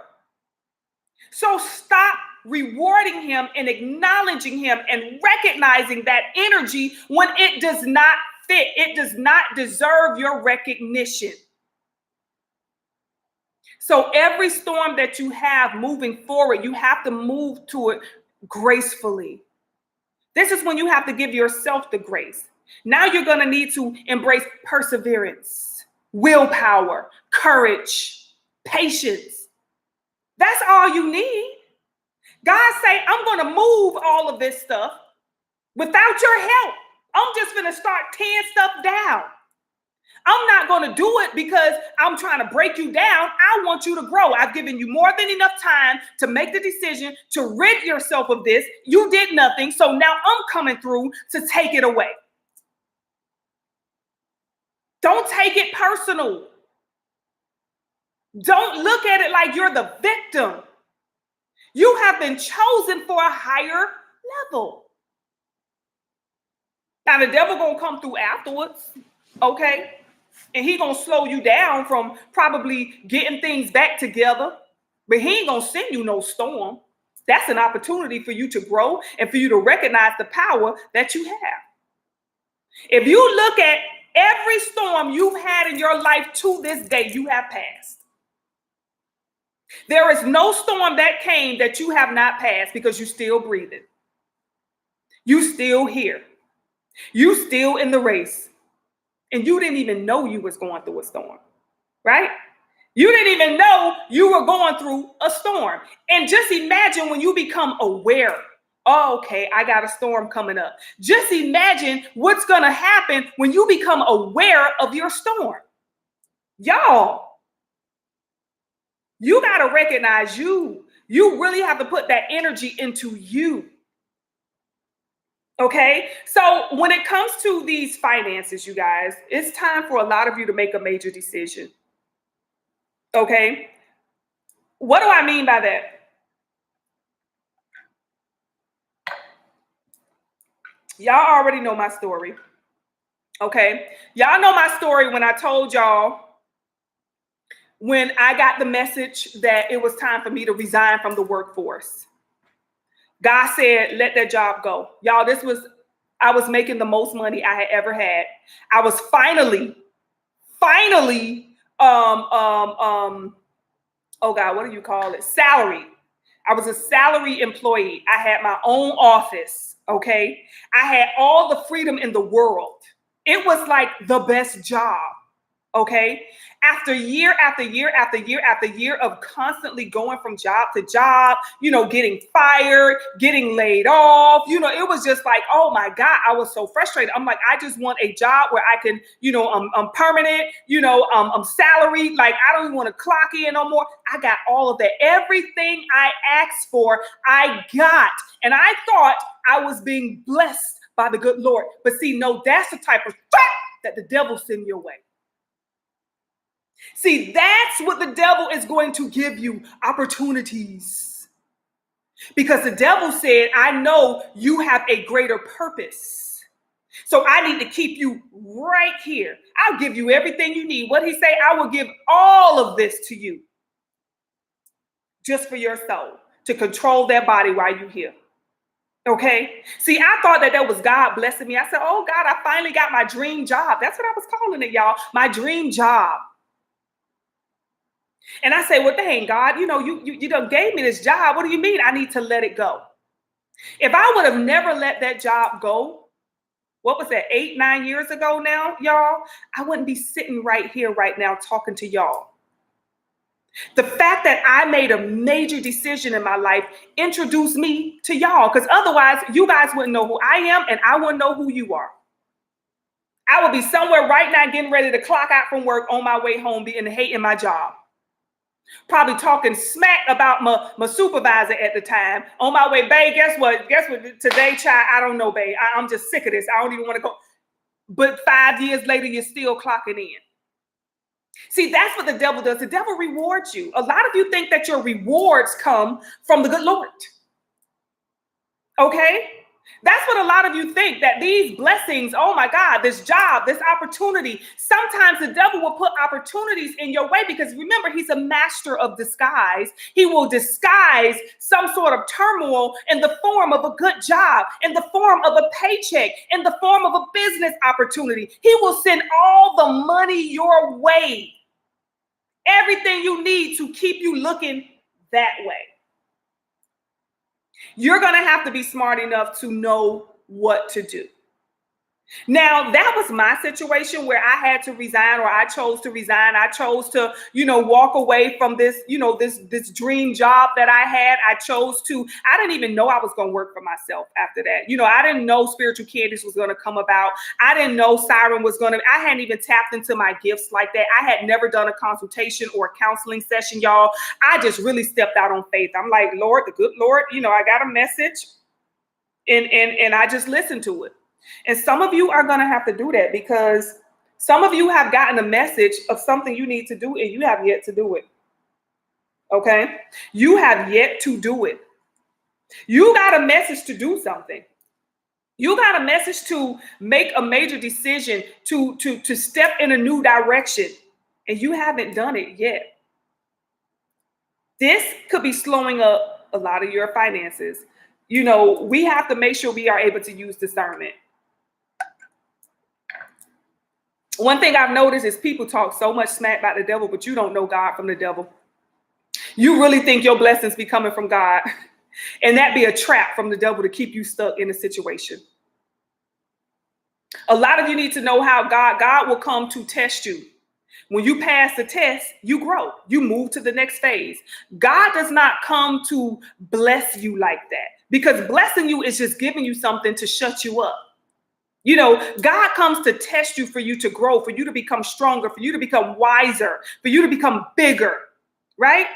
[SPEAKER 1] So stop rewarding him and acknowledging him and recognizing that energy when it does not fit. It does not deserve your recognition. So every storm that you have moving forward, you have to move to it gracefully. This is when you have to give yourself the grace. Now you're going to need to embrace perseverance, willpower, courage, patience. That's all you need. God say, I'm going to move all of this stuff without your help. I'm just going to start tearing stuff down. I'm not going to do it because I'm trying to break you down. I want you to grow. I've given you more than enough time to make the decision to rid yourself of this. You did nothing. So now I'm coming through to take it away. Don't take it personal. Don't look at it like you're the victim. You have been chosen for a higher level. Now the devil going to come through afterwards, okay? And he going to slow you down from probably getting things back together. But he ain't going to send you no storm. That's an opportunity for you to grow and for you to recognize the power that you have. If you look at every storm you've had in your life to this day, you have passed. There is no storm that came that you have not passed because you're still breathing. You still here. You still in the race. And you didn't even know you was going through a storm, right? You didn't even know you were going through a storm. And just imagine when you become aware. Oh, okay, I got a storm coming up. Just imagine what's going to happen when you become aware of your storm. Y'all, you got to recognize you. You really have to put that energy into you. Okay, so when it comes to these finances, you guys, it's time for a lot of you to make a major decision. Okay, what do I mean by that? Y'all already know my story. Okay, y'all know my story when I told y'all when I got the message that it was time for me to resign from the workforce. God said, let that job go. Y'all, I was making the most money I had ever had. I was finally, oh God, what do you call it? Salary. I was a salary employee. I had my own office, okay? I had all the freedom in the world. It was like the best job, okay? After year after year after year after year of constantly going from job to job, getting fired, getting laid off, it was just like, oh my God, I was so frustrated. I'm like, I just want a job where I can, I'm permanent, I'm salaried. Like, I don't even want to clock in no more. I got all of that. Everything I asked for, I got. And I thought I was being blessed by the good Lord. But see, no, that's the type of threat that the devil send your way. See, that's what the devil is going to give you, opportunities. Because the devil said, I know you have a greater purpose. So I need to keep you right here. I'll give you everything you need. What he say? I will give all of this to you just for your soul, to control their body while you're here. Okay. See, I thought that was God blessing me. I said, oh God, I finally got my dream job. That's what I was calling it, y'all. My dream job. And I say, well, dang, God, you done gave me this job. What do you mean I need to let it go? If I would have never let that job go, what was that, 8-9 years ago now, y'all, I wouldn't be sitting right here right now talking to y'all. The fact that I made a major decision in my life introduced me to y'all, because otherwise you guys wouldn't know who I am and I wouldn't know who you are. I would be somewhere right now getting ready to clock out from work on my way home, being hating my job. Probably talking smack about my supervisor at the time. On my way, babe, guess what? Today, child, I don't know, babe. I'm just sick of this. I don't even want to go. But 5 years later, you're still clocking in. See, that's what the devil does. The devil rewards you. A lot of you think that your rewards come from the good Lord. Okay? That's what a lot of you think, that these blessings, oh my God, this job, this opportunity, sometimes the devil will put opportunities in your way because remember, he's a master of disguise. He will disguise some sort of turmoil in the form of a good job, in the form of a paycheck, in the form of a business opportunity. He will send all the money your way, everything you need to keep you looking that way. You're going to have to be smart enough to know what to do. Now, that was my situation where I had to resign, or I chose to resign. I chose to, walk away from this, this dream job that I had. I didn't even know I was going to work for myself after that. I didn't know Spiritual Candice was going to come about. I didn't know Siren I hadn't even tapped into my gifts like that. I had never done a consultation or a counseling session, y'all. I just really stepped out on faith. I'm like, Lord, the good Lord, I got a message and I just listened to it. And some of you are going to have to do that because some of you have gotten a message of something you need to do and you have yet to do it. Okay? You have yet to do it. You got a message to do something. You got a message to make a major decision, to step in a new direction, and you haven't done it yet. This could be slowing up a lot of your finances. We have to make sure we are able to use discernment. One thing I've noticed is people talk so much smack about the devil, but you don't know God from the devil. You really think your blessings be coming from God, and that be a trap from the devil to keep you stuck in a situation. A lot of you need to know how God will come to test you. When you pass the test, you grow. You move to the next phase. God does not come to bless you like that, because blessing you is just giving you something to shut you up. God comes to test you, for you to grow, for you to become stronger, for you to become wiser, for you to become bigger, right?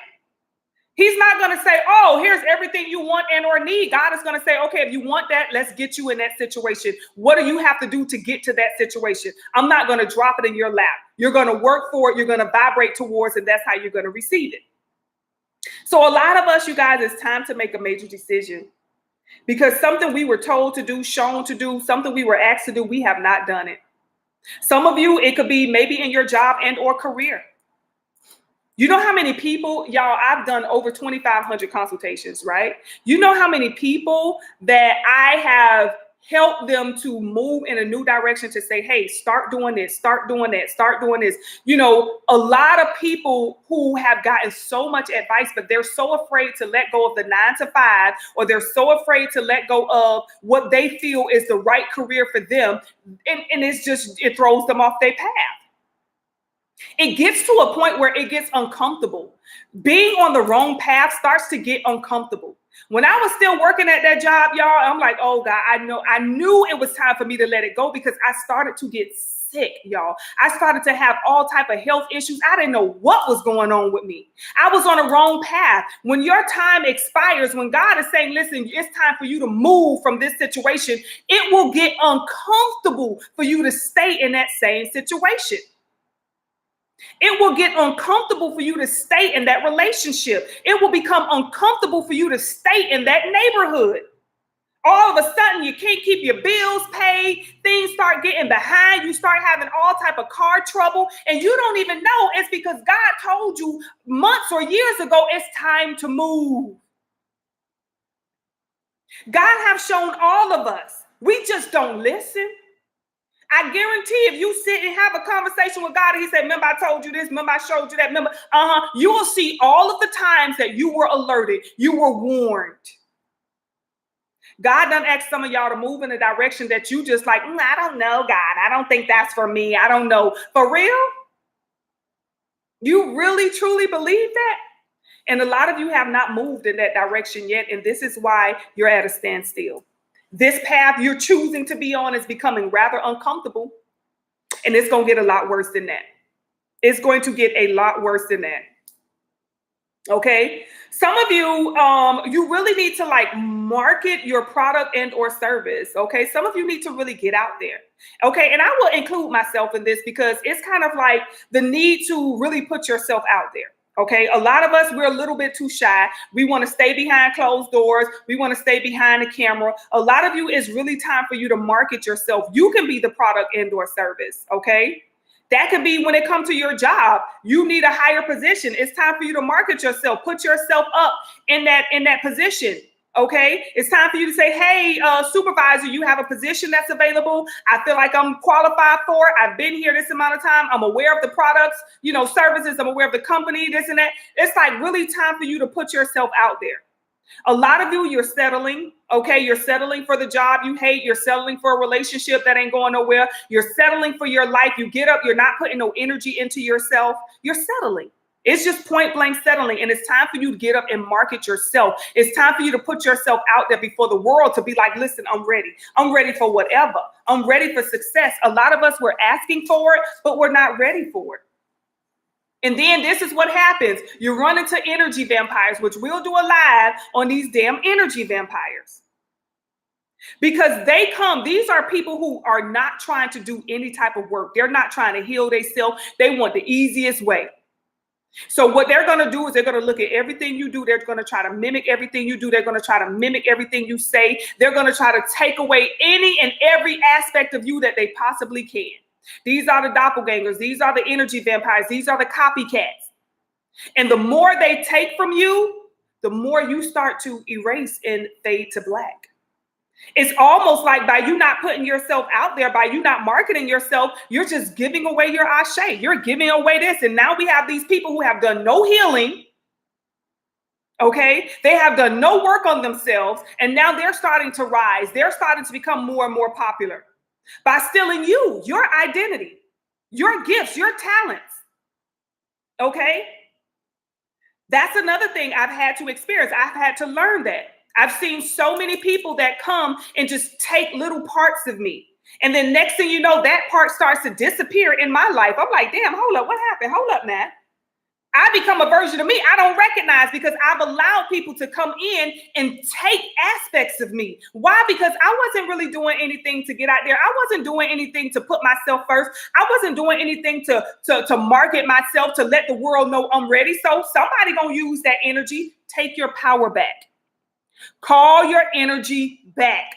[SPEAKER 1] He's not going to say, oh, here's everything you want and or need. God is going to say, okay, if you want that, let's get you in that situation. What do you have to do to get to that situation? I'm not going to drop it in your lap. You're going to work for it. You're going to vibrate towards, and that's how you're going to receive it. So a lot of us, you guys, it's time to make a major decision. Because something we were told to do, shown to do, something we were asked to do, we have not done it. Some of you, it could be maybe in your job and or career. You know how many people, y'all, I've done over 2,500 consultations, right? You know how many people that I have helped them to move in a new direction, to say, hey, start doing this, start doing that, start doing this. A lot of people who have gotten so much advice, but they're so afraid to let go of the 9 to 5, or they're so afraid to let go of what they feel is the right career for them. And it throws them off their path. It gets to a point where it gets uncomfortable. Being on the wrong path starts to get uncomfortable. When I was still working at that job, y'all, I'm like, oh God, I knew it was time for me to let it go, because I started to get sick, y'all. I started to have all type of health issues. I didn't know what was going on with me. I was on the wrong path. When your time expires, when God is saying, listen, it's time for you to move from this situation, it will get uncomfortable for you to stay in that same situation. It will get uncomfortable for you to stay in that relationship. It will become uncomfortable for you to stay in that neighborhood. All of a sudden, you can't keep your bills paid. Things start getting behind. You start having all type of car trouble, and you don't even know it's because God told you months or years ago, it's time to move. God have shown all of us. We just don't listen. I guarantee if you sit and have a conversation with God and he said, remember I told you this, remember I showed you that, remember, you will see all of the times that you were alerted, you were warned. God done asked some of y'all to move in a direction that you just like, I don't know, God. I don't think that's for me. I don't know. For real? You really, truly believe that? And a lot of you have not moved in that direction yet. And this is why you're at a standstill. This path you're choosing to be on is becoming rather uncomfortable. And it's going to get a lot worse than that. It's going to get a lot worse than that. Okay. Some of you, you really need to like market your product and or service. Okay. Some of you need to really get out there. Okay. And I will include myself in this because it's kind of like the need to really put yourself out there. Okay. A lot of us, we're a little bit too shy. We want to stay behind closed doors. We want to stay behind the camera. A lot of you, it's really time for you to market yourself. You can be the product and or service. Okay. That could be when it comes to your job. You need a higher position. It's time for you to market yourself. Put yourself up in that position. Okay. It's time for you to say, hey, supervisor, you have a position that's available. I feel like I'm qualified for it. I've been here this amount of time. I'm aware of the products, services. I'm aware of the company, this and that. It's like really time for you to put yourself out there. A lot of you, you're settling. Okay, you're settling for the job you hate. You're settling for a relationship that ain't going nowhere. You're settling for your life. You get up, you're not putting no energy into yourself. You're settling. It's just point blank settling. And it's time for you to get up and market yourself. It's time for you to put yourself out there before the world to be like, listen, I'm ready. I'm ready for whatever. I'm ready for success. A lot of us, we're asking for it, but we're not ready for it. And then this is what happens. You run into energy vampires, which we'll do a live on these damn energy vampires. Because they come, these are people who are not trying to do any type of work. They're not trying to heal themselves. They want the easiest way. So what they're going to do is they're going to look at everything you do. They're going to try to mimic everything you do. They're going to try to mimic everything you say. They're going to try to take away any and every aspect of you that they possibly can. These are the doppelgangers. These are the energy vampires. These are the copycats. And the more they take from you, the more you start to erase and fade to black. It's almost like by you not putting yourself out there, by you not marketing yourself, you're just giving away your ashe. You're giving away this. And now we have these people who have done no healing. Okay. They have done no work on themselves. And now they're starting to rise. They're starting to become more and more popular. By stealing you, your identity, your gifts, your talents. Okay? That's another thing I've had to experience. I've had to learn that. I've seen so many people that come and just take little parts of me. And then next thing you know, that part starts to disappear in my life. I'm like, damn, hold up. What happened? Hold up, man. I become a version of me I don't recognize because I've allowed people to come in and take aspects of me. Why? Because I wasn't really doing anything to get out there. I wasn't doing anything to put myself first. I wasn't doing anything to market myself, to let the world know I'm ready. So somebody gonna use that energy. Take your power back. Call your energy back.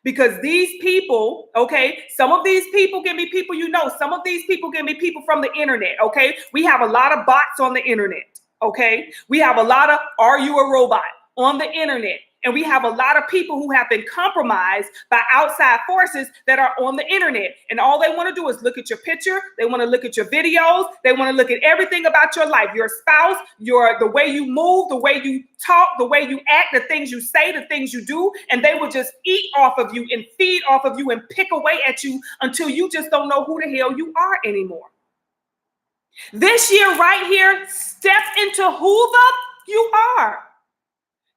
[SPEAKER 1] Because these people, okay, some of these people can be people you know. Some of these people can be people from the internet, okay? We have a lot of bots on the internet, okay? We have a lot of are you a robot on the internet. And we have a lot of people who have been compromised by outside forces that are on the internet. And all they want to do is look at your picture. They want to look at your videos. They want to look at everything about your life, your spouse, the way you move, the way you talk, the way you act, the things you say, the things you do. And they will just eat off of you and feed off of you and pick away at you until you just don't know who the hell you are anymore. This year right here, step into who the you are.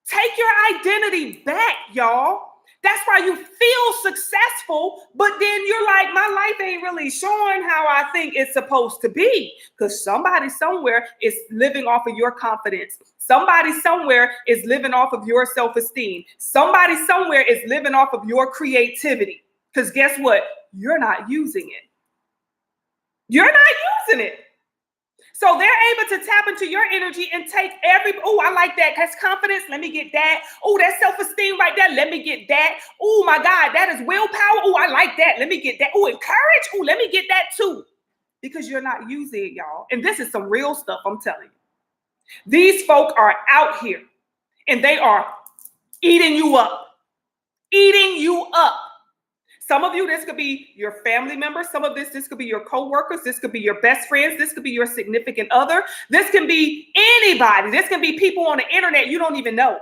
[SPEAKER 1] Take your identity back, y'all. That's why you feel successful, but then you're like, my life ain't really showing how I think it's supposed to be. Because somebody somewhere is living off of your confidence. Somebody somewhere is living off of your self-esteem. Somebody somewhere is living off of your creativity. Because guess what? You're not using it. You're not using it. So they're able to tap into your energy and take oh, I like that. That's confidence. Let me get that. Oh, that's self-esteem right there. Let me get that. Oh my God, that is willpower. Oh, I like that. Let me get that. Oh, and courage. Oh, let me get that too. Because you're not using it, y'all. And this is some real stuff, I'm telling you. These folk are out here and they are eating you up. Eating you up. Some of you, this could be your family members. Some of this could be your coworkers. This could be your best friends. This could be your significant other. This can be anybody. This can be people on the internet you don't even know.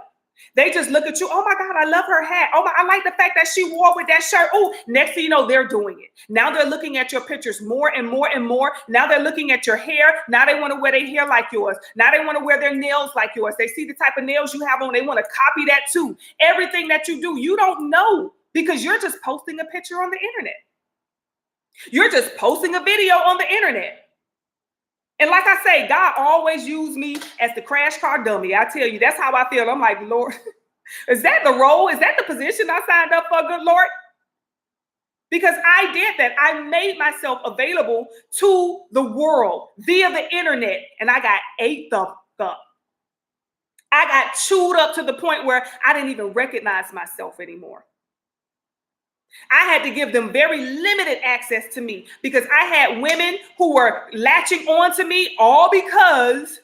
[SPEAKER 1] They just look at you. Oh my God, I love her hat. Oh my, I like the fact that she wore with that shirt. Oh, next thing you know, they're doing it. Now they're looking at your pictures more and more and more. Now they're looking at your hair. Now they want to wear their hair like yours. Now they want to wear their nails like yours. They see the type of nails you have on. They want to copy that too. Everything that you do, you don't know because you're just posting a picture on the internet. You're just posting a video on the internet. And like I say, God always used me as the crash car dummy. I tell you, that's how I feel. I'm like, Lord, is that the role? Is that the position I signed up for, good Lord? Because I did that. I made myself available to the world via the internet. And I got ate the up. I got chewed up to the point where I didn't even recognize myself anymore. I had to give them very limited access to me because I had women who were latching on to me all because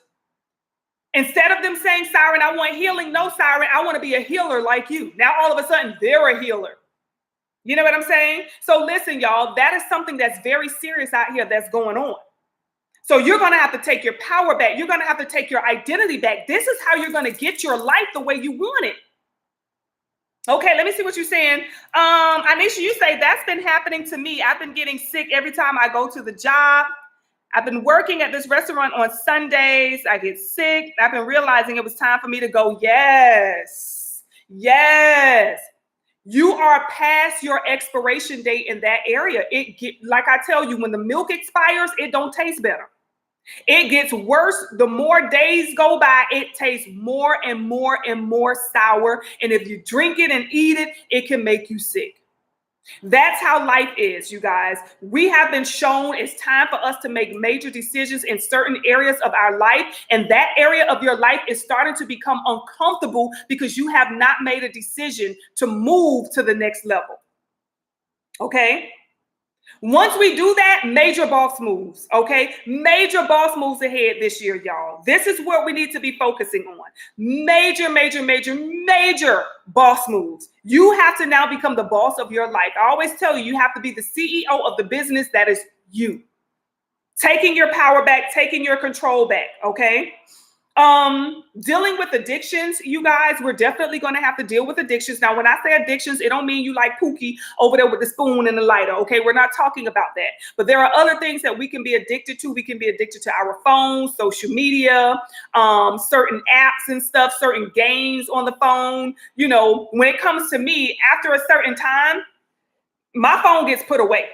[SPEAKER 1] instead of them saying, Siren, I want healing. No, Siren, I want to be a healer like you. Now, all of a sudden, they're a healer. You know what I'm saying? So listen, y'all, that is something that's very serious out here that's going on. So you're going to have to take your power back. You're going to have to take your identity back. This is how you're going to get your life the way you want it. Okay, let me see what you're saying. Anisha, you say that's been happening to me. I've been getting sick every time I go to the job. I've been working at this restaurant on Sundays. I get sick. I've been realizing it was time for me to go. Yes. Yes. You are past your expiration date in that area. Like I tell you, when the milk expires, it don't taste better. It gets worse. The more days go by, it tastes more and more and more sour. And if you drink it and eat it, it can make you sick. That's how life is, you guys. We have been shown it's time for us to make major decisions in certain areas of our life. And that area of your life is starting to become uncomfortable because you have not made a decision to move to the next level. Okay? Once we do that, major boss moves, okay? Major boss moves ahead this year, y'all. This is what we need to be focusing on. Major, major, major, major boss moves. You have to now become the boss of your life. I always tell you, you have to be the CEO of the business that is you. Taking your power back, taking your control back, okay? Dealing with addictions, you guys, we're definitely going to have to deal with addictions. Now, when I say addictions, it don't mean you like Pookie over there with the spoon and the lighter. Okay. We're not talking about that, but there are other things that we can be addicted to. We can be addicted to our phones, social media, certain apps and stuff, certain games on the phone. You know, when it comes to me, after a certain time, my phone gets put away.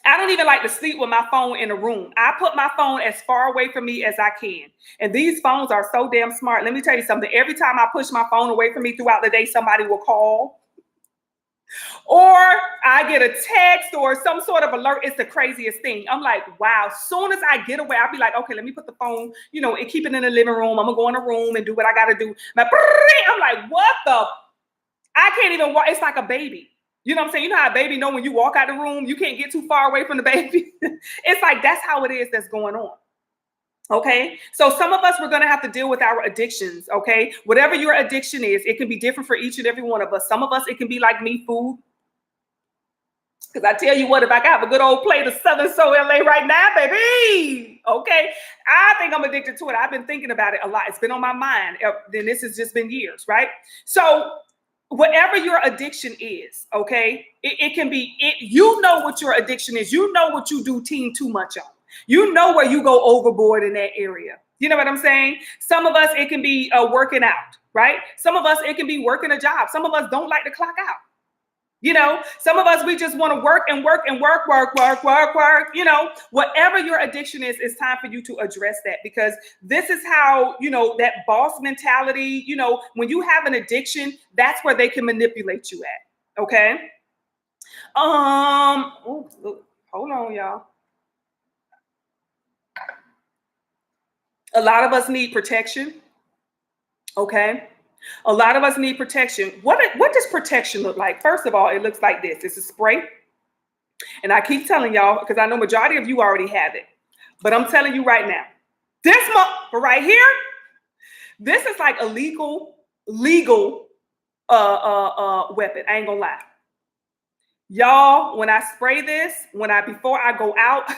[SPEAKER 1] I don't even like to sleep with my phone in a room. I put my phone as far away from me as I can. And these phones are so damn smart. Let me tell you something. Every time I push my phone away from me throughout the day, somebody will call. Or I get a text or some sort of alert. It's the craziest thing. I'm like, wow. As soon as I get away, I'll be like, okay, let me put the phone, you know, and keep it in the living room. I'm going to go in the room and do what I got to do. I'm like, what the? I can't even walk. It's like a baby. You know what I'm saying? You know how a baby know when you walk out the room, you can't get too far away from the baby. It's like, that's how it is that's going on. Okay. So some of us, we're going to have to deal with our addictions. Okay. Whatever your addiction is, it can be different for each and every one of us. Some of us, it can be like me, food. Because I tell you what, if I got a good old plate of Southern Soul LA right now, baby, okay, I think I'm addicted to it. I've been thinking about it a lot. It's been on my mind. Then this has just been years, right? So whatever your addiction is, okay, it can be, you know what your addiction is. You know what you do too much on. You know where you go overboard in that area. You know what I'm saying? Some of us, it can be working out, right? Some of us, it can be working a job. Some of us don't like to clock out. You know, some of us, we just want to work and work and work. You know, whatever your addiction is, it's time for you to address that, because this is how, you know, that boss mentality, you know, when you have an addiction, that's where they can manipulate you at. Okay. Hold on, y'all. A lot of us need protection. Okay. A lot of us need protection. What does protection look like? First of all, it looks like this. It's a spray. And I keep telling y'all, because I know majority of you already have it. But I'm telling you right now, this right here, this is like a legal weapon. I ain't gonna lie. Y'all, when I spray this, before I go out,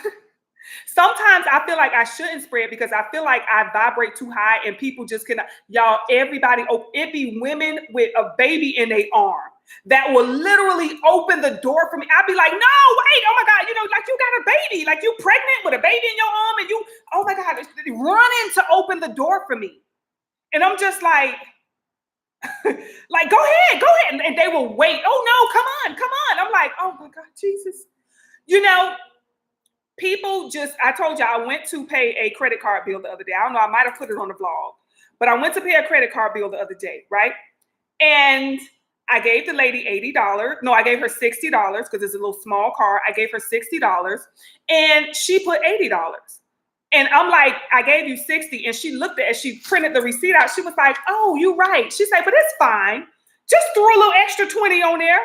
[SPEAKER 1] sometimes I feel like I shouldn't spray it because I feel like I vibrate too high and people just cannot. Y'all, everybody, it be women with a baby in their arm that will literally open the door for me. I'd be like, no, wait, oh my God, like you got a baby, like you pregnant with a baby in your arm and you, oh my God, running to open the door for me. And I'm just like, like, go ahead. And they will wait. Oh no, come on. I'm like, oh my God, Jesus. People I told you I went to pay a credit card bill the other day. I don't know, I might have put it on the vlog, but I went to pay a credit card bill the other day, right? And I gave the lady $80. No, I gave her $60 because it's a little small car. I gave her $60 and she put $80. And I'm like, I gave you 60. And she looked at it, she printed the receipt out. She was like, oh, you're right. She said, but it's fine. Just throw a little extra 20 on there.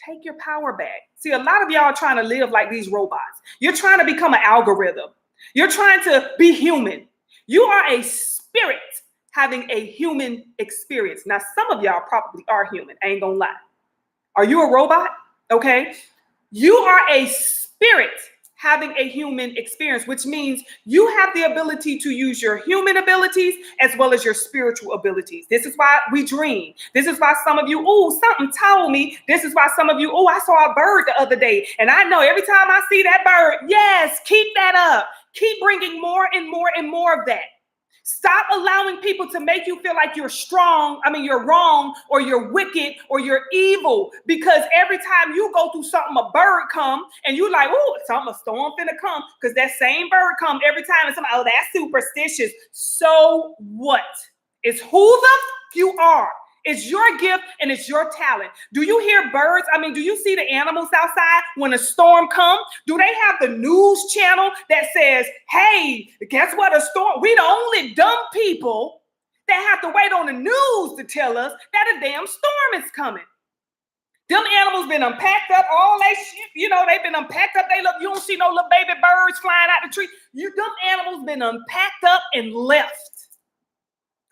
[SPEAKER 1] Take your power back. See, a lot of y'all are trying to live like these robots. You're trying to become an algorithm. You're trying to be human. You are a spirit having a human experience. Now, some of y'all probably are human. I ain't gonna lie. Are you a robot? Okay. You are a spirit having a human experience, which means you have the ability to use your human abilities as well as your spiritual abilities. This is why we dream. This is why some of you, something told me. This is why some of you, I saw a bird the other day. And I know every time I see that bird, yes, keep that up. Keep bringing more and more and more of that. Stop allowing people to make you feel like you're wrong or you're wicked or you're evil, because every time you go through something, a bird come and you like, a storm finna come, because that same bird come every time and somebody, that's superstitious. So what? It's who the you are. It's your gift and it's your talent. Do you hear birds? Do you see the animals outside when a storm comes? Do they have the news channel that says, hey, guess what? A storm. We the only dumb people that have to wait on the news to tell us that a damn storm is coming. Them animals been unpacked up, all that shit, they've been unpacked up. You don't see no little baby birds flying out the tree. Them animals been unpacked up and left.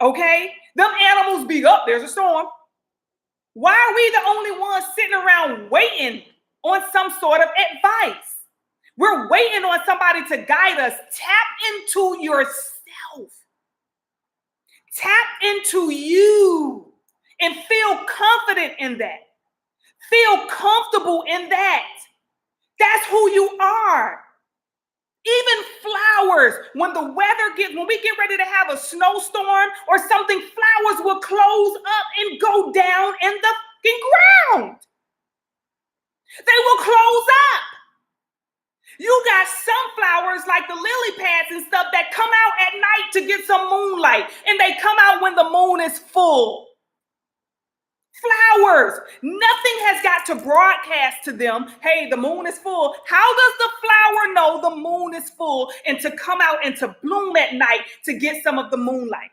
[SPEAKER 1] Okay? Them animals be up. There's a storm. Why are we the only ones sitting around waiting on some sort of advice? We're waiting on somebody to guide us. Tap into yourself. Tap into you and feel confident in that. Feel comfortable in that. That's who you are. Even flowers, when we get ready to have a snowstorm or something, flowers will close up and go down in the fucking ground. They will close up. You got sunflowers like the lily pads and stuff that come out at night to get some moonlight, and they come out when the moon is full. Flowers, nothing has got to broadcast to them, hey, the moon is full. How does the flower know the moon is full and to come out and to bloom at night to get some of the moonlight?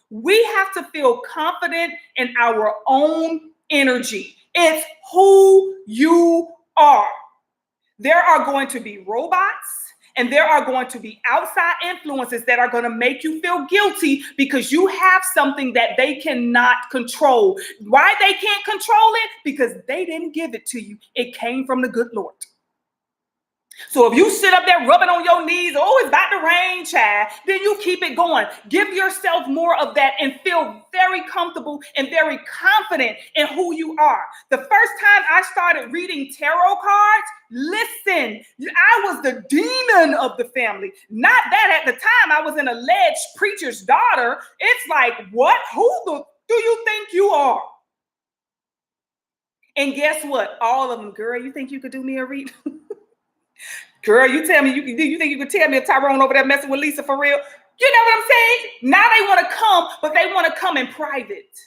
[SPEAKER 1] We have to feel confident in our own energy. It's who you are. There are going to be robots and there are going to be outside influences that are going to make you feel guilty because you have something that they cannot control. Why they can't control it? Because they didn't give it to you. It came from the good Lord. So if you sit up there rubbing on your knees, it's about to rain, child, then you keep it going. Give yourself more of that and feel very comfortable and very confident in who you are. The first time I started reading tarot cards, listen, I was the demon of the family. Not that at the time I was an alleged preacher's daughter. It's like, what? Who do you think you are? And guess what? All of them, girl, you think you could do me a read? Girl, you tell me you think you could tell me if Tyrone over there messing with Lisa for real? You know what I'm saying? Now they want to come, but they want to come in private.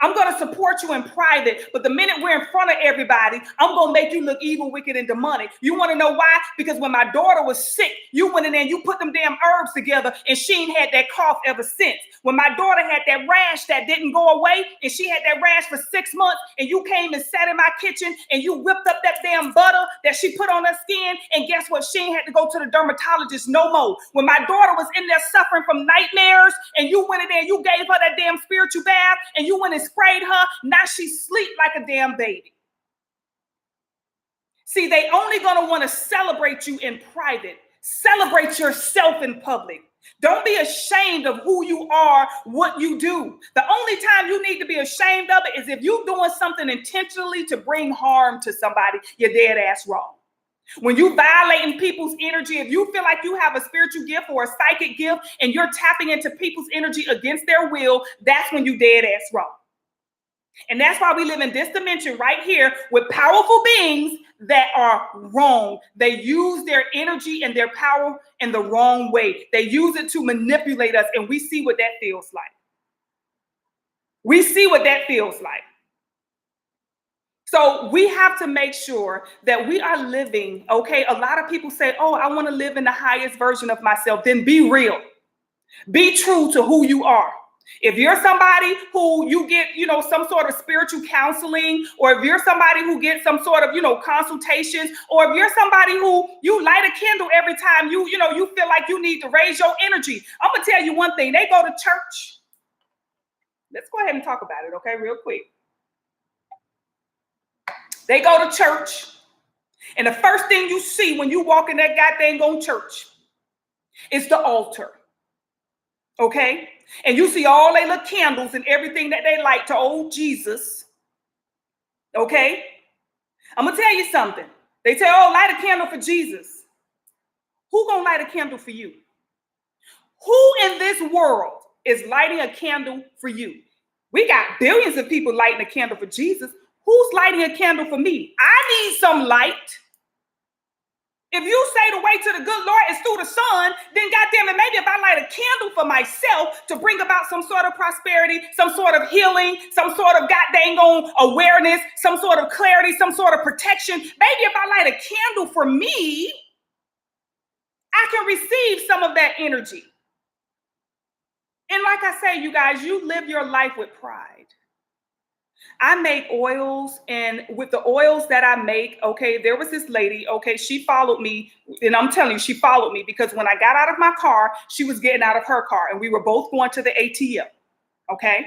[SPEAKER 1] I'm going to support you in private, but the minute we're in front of everybody, I'm going to make you look evil, wicked, and demonic. You want to know why? Because when my daughter was sick, you went in there and you put them damn herbs together, and she ain't had that cough ever since. When my daughter had that rash that didn't go away, and she had that rash for 6 months, and you came and sat in my kitchen, and you whipped up that damn butter that she put on her skin, and guess what? She ain't had to go to the dermatologist no more. When my daughter was in there suffering from nightmares, and you went in there and you gave her that damn spiritual bath, and you went and sprayed her, now she sleep like a damn baby. See, they only gonna want to celebrate you in private. Celebrate yourself in public. Don't be ashamed of who you are, what you do. The only time you need to be ashamed of it is if you're doing something intentionally to bring harm to somebody. You're dead ass wrong. When you violating people's energy, if you feel like you have a spiritual gift or a psychic gift and you're tapping into people's energy against their will, that's when you dead ass wrong. And that's why we live in this dimension right here with powerful beings that are wrong. They use their energy and their power in the wrong way. They use it to manipulate us, and we see what that feels like. We see what that feels like. So we have to make sure that we are living, okay? A lot of people say, oh, I want to live in the highest version of myself. Then be real. Be true to who you are. If you're somebody who you get, some sort of spiritual counseling, or if you're somebody who gets some sort of, consultations, or if you're somebody who you light a candle every time you feel like you need to raise your energy. I'm going to tell you one thing. They go to church. Let's go ahead and talk about it, okay, real quick. They go to church, and the first thing you see when you walk in that goddamn church is the altar. Okay? And you see all their little candles and everything that they light to old Jesus. Okay? I'm going to tell you something. They say, oh, light a candle for Jesus. Who going to light a candle for you? Who in this world is lighting a candle for you? We got billions of people lighting a candle for Jesus. Who's lighting a candle for me? I need some light. If you say the way to the good Lord is through the sun, then goddamn it, maybe if I light a candle for myself to bring about some sort of prosperity, some sort of healing, some sort of goddamn awareness, some sort of clarity, some sort of protection, maybe if I light a candle for me, I can receive some of that energy. And like I say, you guys, you live your life with pride. I make oils, and with the oils that I make, okay, there was this lady, okay, she followed me, and I'm telling you, she followed me because when I got out of my car, she was getting out of her car, and we were both going to the ATM, okay?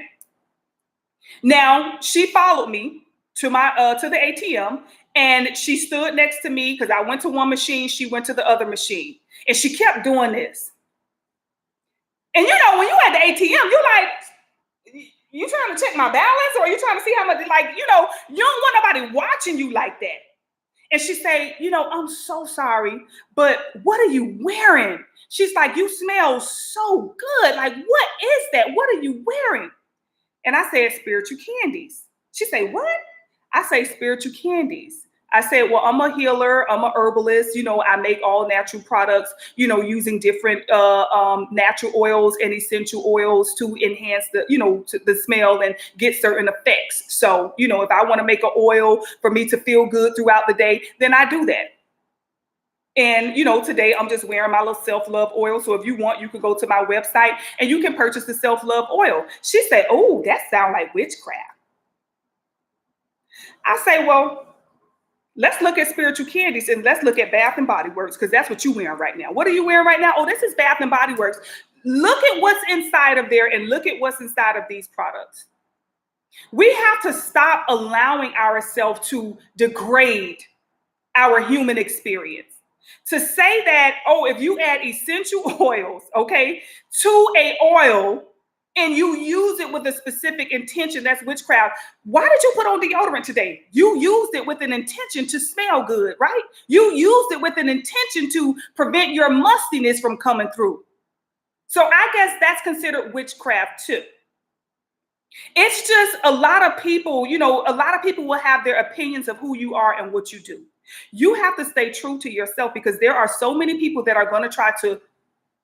[SPEAKER 1] Now, she followed me to the ATM, and she stood next to me because I went to one machine, she went to the other machine, and she kept doing this. And when you at the ATM, you're like, you trying to check my balance, or are you trying to see how much, you don't want nobody watching you like that. And she say, I'm so sorry, but what are you wearing? She's like, you smell so good. Like, what is that? What are you wearing? And I said, spiritual candies. She say, what? I say, spiritual candies. I said, well, I'm a healer. I'm a herbalist. I make all natural products, using different natural oils and essential oils to enhance the smell and get certain effects. So, if I want to make an oil for me to feel good throughout the day, then I do that. And, today I'm just wearing my little self-love oil. So if you want, you could go to my website and you can purchase the self-love oil. She said, oh, that sounds like witchcraft. I say, well, let's look at spiritual candies and let's look at Bath and Body Works, because that's what you're wearing right now. What are you wearing right now? Oh, this is Bath and Body Works. Look at what's inside of there and look at what's inside of these products. We have to stop allowing ourselves to degrade our human experience. To say that, oh, if you add essential oils, okay, to a oil, and you use it with a specific intention, that's witchcraft. Why did you put on deodorant today? You used it with an intention to smell good, right? You used it with an intention to prevent your mustiness from coming through. So I guess that's considered witchcraft too. It's just a lot of people will have their opinions of who you are and what you do. You have to stay true to yourself, because there are so many people that are going to try to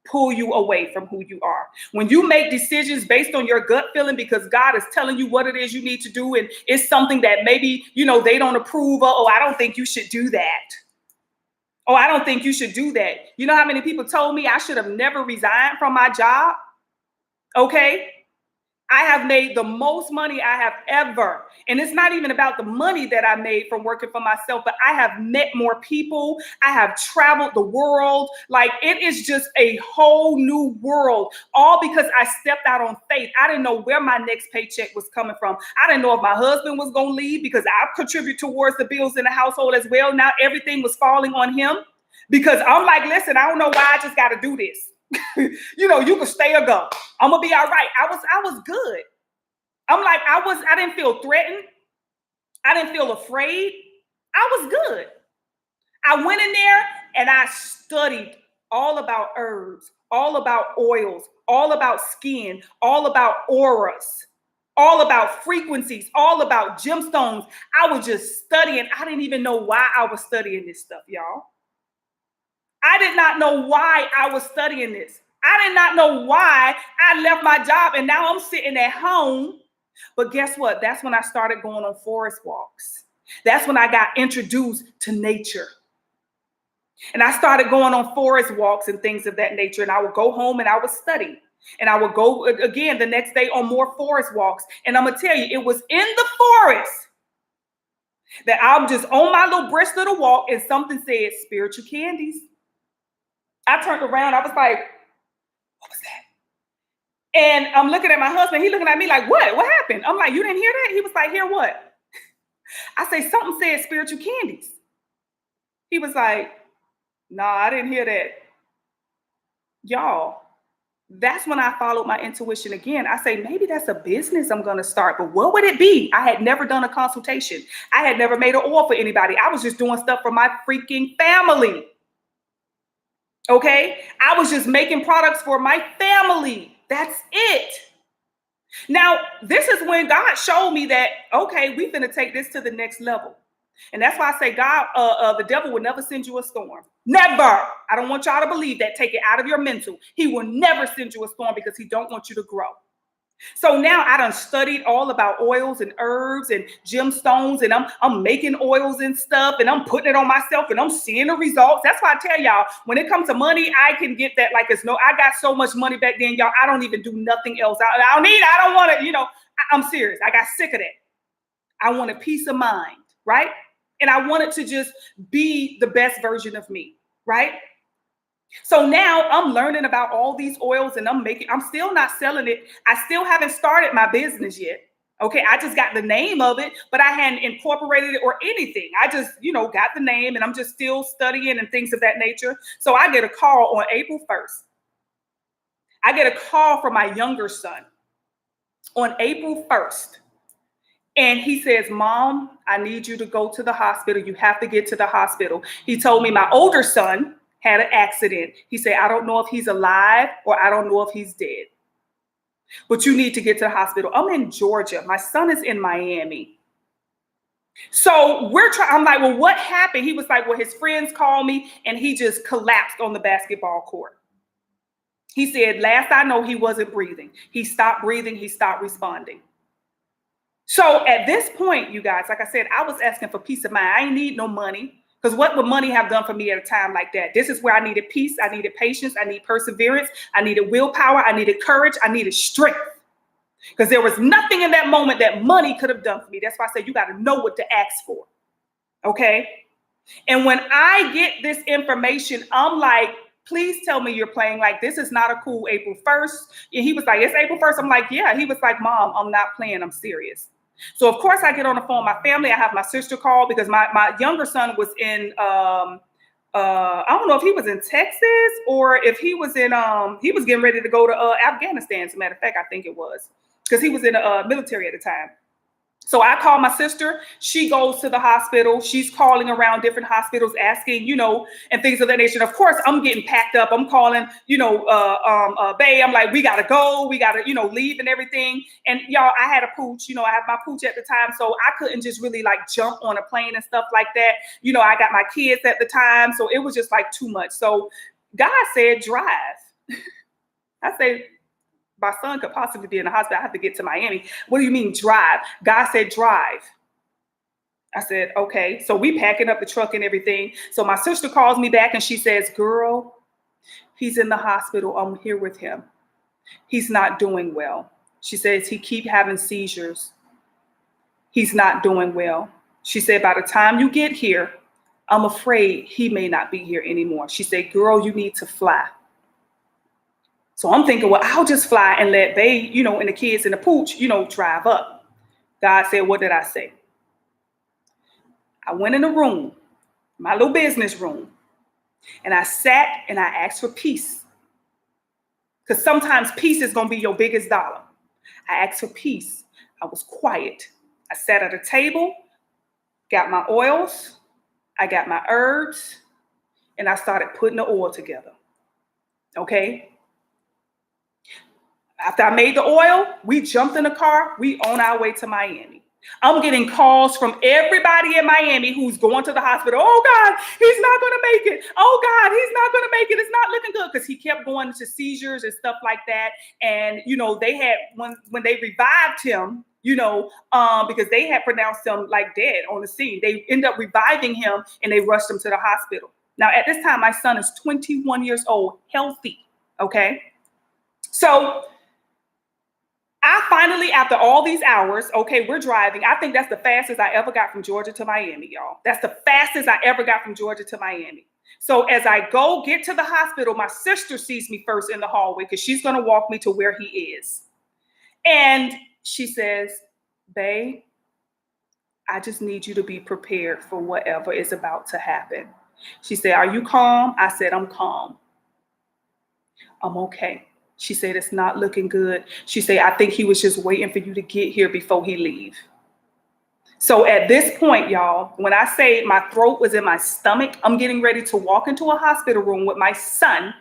[SPEAKER 1] pull you away from who you are. When you make decisions based on your gut feeling because God is telling you what it is you need to do, and it's something that maybe, they don't approve of, I don't think you should do that. Oh, I don't think you should do that. You know how many people told me I should have never resigned from my job? Okay. I have made the most money I have ever. And it's not even about the money that I made from working for myself, but I have met more people. I have traveled the world. Like, it is just a whole new world, all because I stepped out on faith. I didn't know where my next paycheck was coming from. I didn't know if my husband was going to leave because I contribute towards the bills in the household as well. Now everything was falling on him because I'm like, listen, I don't know why I just got to do this. You can stay or go. I'm gonna be all right. I was good. I'm like, I didn't feel threatened. I didn't feel afraid. I was good. I went in there and I studied all about herbs, all about oils, all about skin, all about auras, all about frequencies, all about gemstones. I was just studying. I didn't even know why I was studying this stuff, y'all. I did not know why I was studying this. I did not know why I left my job and now I'm sitting at home. But guess what? That's when I started going on forest walks. That's when I got introduced to nature. And I started going on forest walks and things of that nature. And I would go home and I would study. And I would go again the next day on more forest walks. And I'm going to tell you, it was in the forest that I'm just on my little brisk little walk and something said spiritual candies. I turned around. I was like, what was that? And I'm looking at my husband. He's looking at me like, what? What happened? I'm like, you didn't hear that? He was like, hear what? I say, something said spiritual candies. He was like, nah, I didn't hear that. Y'all, that's when I followed my intuition again. I say, maybe that's a business I'm going to start. But what would it be? I had never done a consultation. I had never made an oil for anybody. I was just doing stuff for my freaking family. Okay, I was just making products for my family. That's it. Now, this is when God showed me that, okay, we're going to take this to the next level. And that's why I say, God, the devil will never send you a storm. Never. I don't want y'all to believe that. Take it out of your mental. He will never send you a storm because he don't want you to grow. So now I done studied all about oils and herbs and gemstones, and I'm making oils and stuff, and I'm putting it on myself, and I'm seeing the results. That's why I tell y'all, when it comes to money, I can get that like it's no, I got so much money back then, y'all, I don't even do nothing else. I don't want to, I'm serious. I got sick of that. I want a peace of mind, right? And I wanted to just be the best version of me, right? So now I'm learning about all these oils and I'm still not selling it. I still haven't started my business yet. Okay. I just got the name of it, but I hadn't incorporated it or anything. I just, got the name and I'm just still studying and things of that nature. So I get a call on April 1st. I get a call from my younger son on April 1st. And he says, Mom, I need you to go to the hospital. You have to get to the hospital. He told me my older son had an accident. He said, I don't know if he's alive or I don't know if he's dead, but you need to get to the hospital. I'm in Georgia. My son is in Miami. So I'm like, well, what happened? He was like, well, his friends called me and he just collapsed on the basketball court. He said, last I know, he wasn't breathing. He stopped breathing. He stopped responding. So at this point, you guys, like I said, I was asking for peace of mind. I ain't need no money. Because what would money have done for me at a time like that? This is where I needed peace. I needed patience. I needed perseverance. I needed willpower. I needed courage. I needed strength. Because there was nothing in that moment that money could have done for me. That's why I said you got to know what to ask for. Okay? And when I get this information, I'm like, please tell me you're playing. Like, this is not a cool April 1st. And he was like, it's April 1st. I'm like, yeah. He was like, Mom, I'm not playing. I'm serious. So, of course, I get on the phone with my family. I have my sister call because my younger son was in, I don't know if he was in Texas or if he was in, he was getting ready to go to Afghanistan. As a matter of fact, I think it was because he was in the military at the time. So I call my sister. She goes to the hospital. She's calling around different hospitals asking, and things of that nature. And of course, I'm getting packed up. I'm calling, Bae. I'm like, we got to go. We got to, leave and everything. And y'all, I had a pooch. I have my pooch at the time. So I couldn't just really like jump on a plane and stuff like that. I got my kids at the time. So it was just like too much. So God said, drive. I say, my son could possibly be in the hospital. I have to get to Miami. What do you mean drive? God said drive. I said, okay. So we packing up the truck and everything. So my sister calls me back and she says, girl, he's in the hospital. I'm here with him. He's not doing well. She says he keep having seizures. He's not doing well. She said, by the time you get here, I'm afraid he may not be here anymore. She said, girl, you need to fly. So I'm thinking, well, I'll just fly and let they, and the kids and the pooch, drive up. God said, what did I say? I went in the room, my little business room, and I sat and I asked for peace. Because sometimes peace is going to be your biggest dollar. I asked for peace. I was quiet. I sat at a table, got my oils, I got my herbs, and I started putting the oil together. Okay? After I made the oil, we jumped in the car. We on our way to Miami. I'm getting calls from everybody in Miami who's going to the hospital. Oh, God, he's not going to make it. Oh, God, he's not going to make it. It's not looking good because he kept going into seizures and stuff like that. And, they had, when they revived him, because they had pronounced him like dead on the scene, they ended up reviving him and they rushed him to the hospital. Now, at this time, my son is 21 years old, healthy. Okay. So I finally, after all these hours, okay, we're driving. I think that's the fastest I ever got from Georgia to Miami, y'all. That's the fastest I ever got from Georgia to Miami. So as I get to the hospital, my sister sees me first in the hallway because she's going to walk me to where he is. And she says, babe, I just need you to be prepared for whatever is about to happen. She said, are you calm? I said, I'm calm. I'm okay. She said, it's not looking good. She said, I think he was just waiting for you to get here before he leave. So at this point, y'all, when I say my throat was in my stomach, I'm getting ready to walk into a hospital room with my son,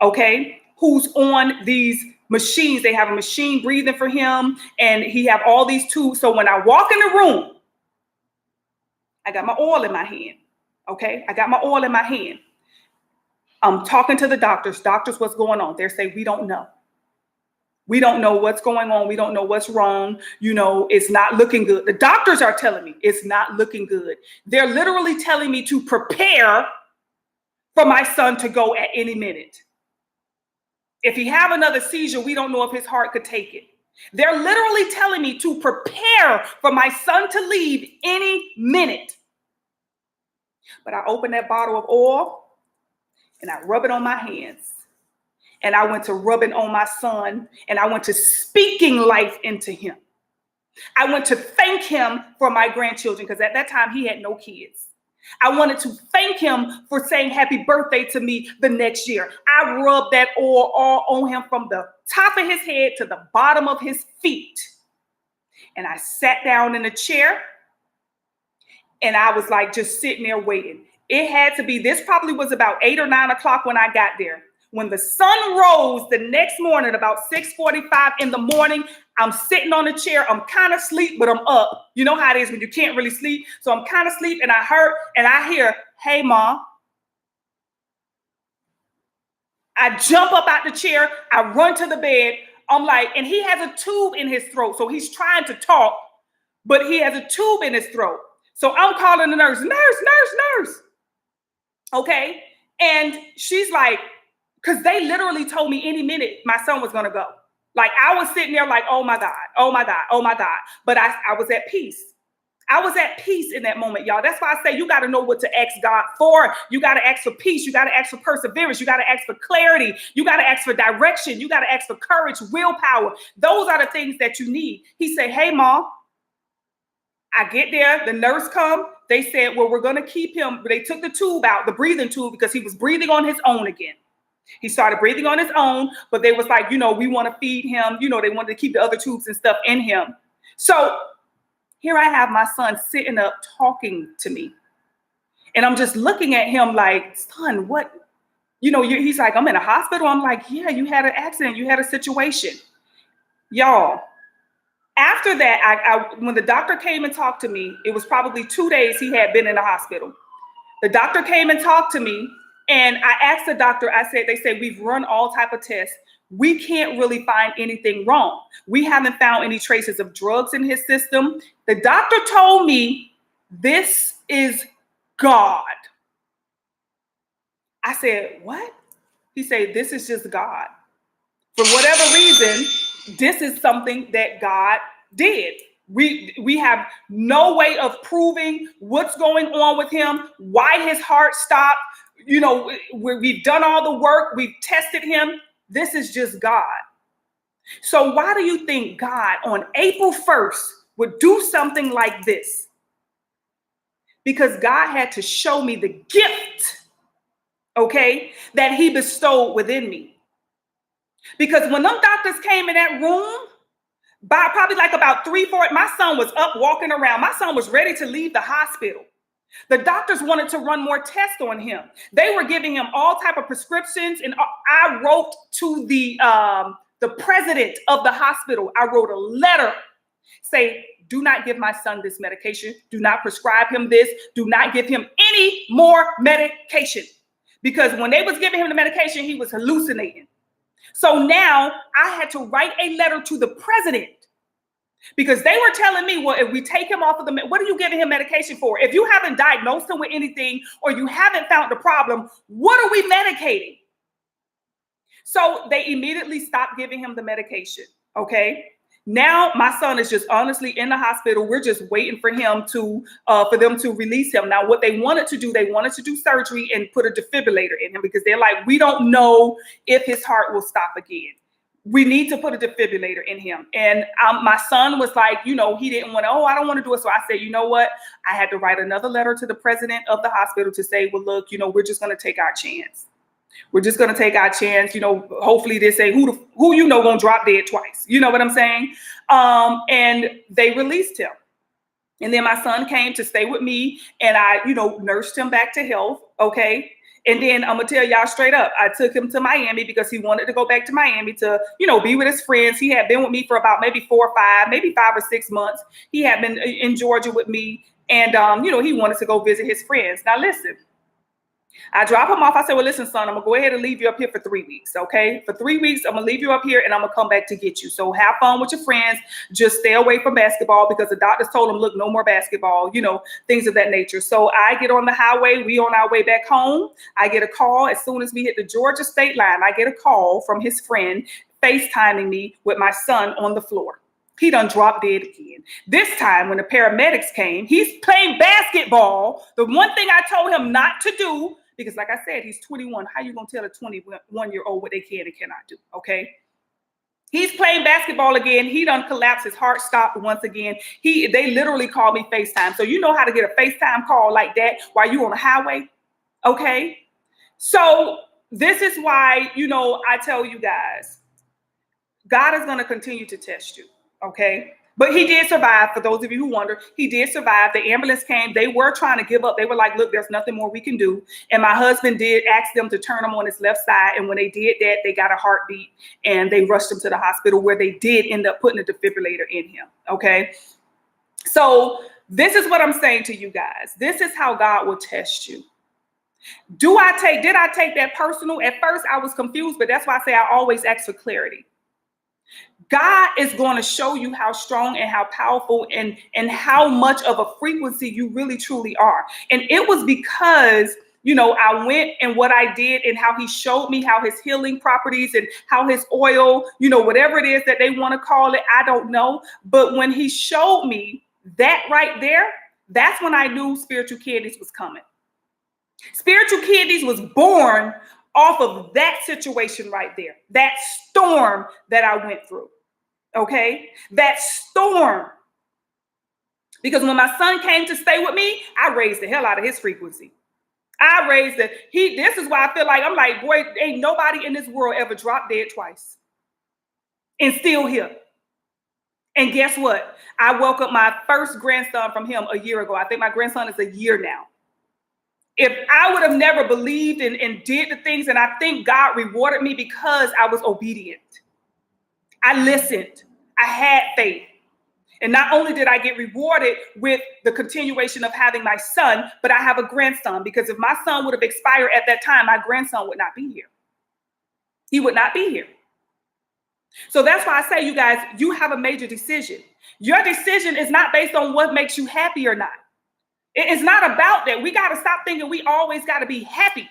[SPEAKER 1] okay, who's on these machines. They have a machine breathing for him, and he have all these tubes. So when I walk in the room, I got my oil in my hand, okay? I got my oil in my hand. I'm talking to the doctors. Doctors, what's going on? They say, we don't know. We don't know what's going on. We don't know what's wrong. It's not looking good. The doctors are telling me it's not looking good. They're literally telling me to prepare for my son to go at any minute. If he have another seizure, we don't know if his heart could take it. They're literally telling me to prepare for my son to leave any minute. But I opened that bottle of oil and I rub it on my hands. And I went to rubbing on my son, and I went to speaking life into him. I went to thank him for my grandchildren, because at that time he had no kids. I wanted to thank him for saying happy birthday to me the next year. I rubbed that oil all on him from the top of his head to the bottom of his feet. And I sat down in a chair, and I was like just sitting there waiting. It had to be, this probably was about 8 or 9 o'clock when I got there. When the sun rose the next morning, about 6:45 in the morning, I'm sitting on a chair. I'm kind of asleep, but I'm up. You know how it is when you can't really sleep. So I'm kind of asleep, and I hear, hey, Mom. I jump up out the chair. I run to the bed. I'm like, and he has a tube in his throat. So he's trying to talk, but he has a tube in his throat. So I'm calling the nurse, nurse. Okay. And she's like, because they literally told me any minute my son was going to go. Like, I was sitting there like, oh my God. But I was at peace. I was at peace in that moment, y'all. That's why I say you got to know what to ask God for. You got to ask for peace. You got to ask for perseverance. You got to ask for clarity. You got to ask for direction. You got to ask for courage, willpower. Those are the things that you need. He said, hey, Mom. I get there. The nurse come. They said, well, we're going to keep him. They took the tube out, the breathing tube, because he was breathing on his own again. He started breathing on his own, but they was like, we want to feed him. They wanted to keep the other tubes and stuff in him. So here I have my son sitting up talking to me. And I'm just looking at him like, son, what? He's like, I'm in a hospital. I'm like, yeah, you had an accident. You had a situation. Y'all, after that, when the doctor came and talked to me, it was probably 2 days he had been in the hospital. The doctor came and talked to me. And I asked the doctor, they said, we've run all type of tests. We can't really find anything wrong. We haven't found any traces of drugs in his system. The doctor told me, this is God. I said, what? He said, this is just God. For whatever reason, this is something that God did. We have no way of proving what's going on with him, why his heart stopped. You know, we've done all the work. We've tested him. This is just God. So why do you think God on April 1st would do something like this? Because God had to show me the gift, okay, that he bestowed within me. Because when them doctors came in that room, by probably like about 3-4, my son was up walking around. My son was ready to leave the hospital. The doctors wanted to run more tests on him. They were giving him all type of prescriptions. And I wrote to the president of the hospital. I wrote a letter say, do not give my son this medication. Do not prescribe him this. Do not give him any more medication. Because when they was giving him the medication, he was hallucinating. So now I had to write a letter to the president because they were telling me, well, if we take him off of what are you giving him medication for? If you haven't diagnosed him with anything or you haven't found the problem, what are we medicating? So they immediately stopped giving him the medication. Okay. Now my son is just honestly in the hospital. We're just waiting for him for them to release him. Now, what they wanted to do surgery and put a defibrillator in him because they're like, we don't know if his heart will stop again. We need to put a defibrillator in him. And my son was like, you know, he didn't want to, I don't want to do it. So I said, you know what? I had to write another letter to the president of the hospital to say, well, look, you know, we're just going to take our chance. We're just going to take our chance. You know, hopefully they say who you know gonna drop dead twice. You know what I'm saying? And they released him. And then my son came to stay with me and I, you know, nursed him back to health. Okay. And then I'm going to tell y'all straight up, I took him to Miami because he wanted to go back to Miami to, you know, be with his friends. He had been with me for about maybe 4 or 5, maybe 5 or 6 months. He had been in Georgia with me. And, you know, he wanted to go visit his friends. Now, listen. I drop him off. I said, well, listen, son, I'm going to go ahead and leave you up here for 3 weeks. Okay. For 3 weeks, I'm going to leave you up here and I'm going to come back to get you. So have fun with your friends. Just stay away from basketball because the doctors told him, look, no more basketball, you know, things of that nature. So I get on the highway. We on our way back home. I get a call as soon as we hit the Georgia state line. I get a call from his friend FaceTiming me with my son on the floor. He done dropped dead again. This time when the paramedics came, he's playing basketball. The one thing I told him not to do, because like I said, he's 21. How you going to tell a 21-year-old what they can and cannot do? Okay. He's playing basketball again. He done collapsed. His heart stopped once again. They literally called me FaceTime. So you know how to get a FaceTime call like that while you on the highway. Okay. So this is why, you know, I tell you guys, God is going to continue to test you. Okay. But he did survive. For those of you who wonder, he did survive. The ambulance came. They were trying to give up. They were like, look, there's nothing more we can do. And my husband did ask them to turn him on his left side. And when they did that, they got a heartbeat and they rushed him to the hospital where they did end up putting a defibrillator in him. Okay. So this is what I'm saying to you guys. This is how God will test you. Did I take that personal? At first I was confused, but that's why I say I always ask for clarity. God is going to show you how strong and how powerful and how much of a frequency you really truly are. And it was because, you know, I went and what I did and how he showed me how his healing properties and how his oil, you know, whatever it is that they want to call it, I don't know. But when he showed me that right there, that's when I knew Spiritual Kidneys was coming. Spiritual Kidneys was born off of that situation right there, that storm that I went through. Okay, that storm. Because when my son came to stay with me, I raised the hell out of his frequency. This is why I feel like, I'm like, boy, ain't nobody in this world ever dropped dead twice and still here. And guess what? I welcomed my first grandson from him a year ago. I think my grandson is a year now. If I would have never believed and did the things, and I think God rewarded me because I was obedient. I listened. I had faith. And not only did I get rewarded with the continuation of having my son, but I have a grandson, because if my son would have expired at that time, my grandson would not be here. He would not be here. So that's why I say, you guys, you have a major decision. Your decision is not based on what makes you happy or not. It's not about that. We got to stop thinking we always got to be happy.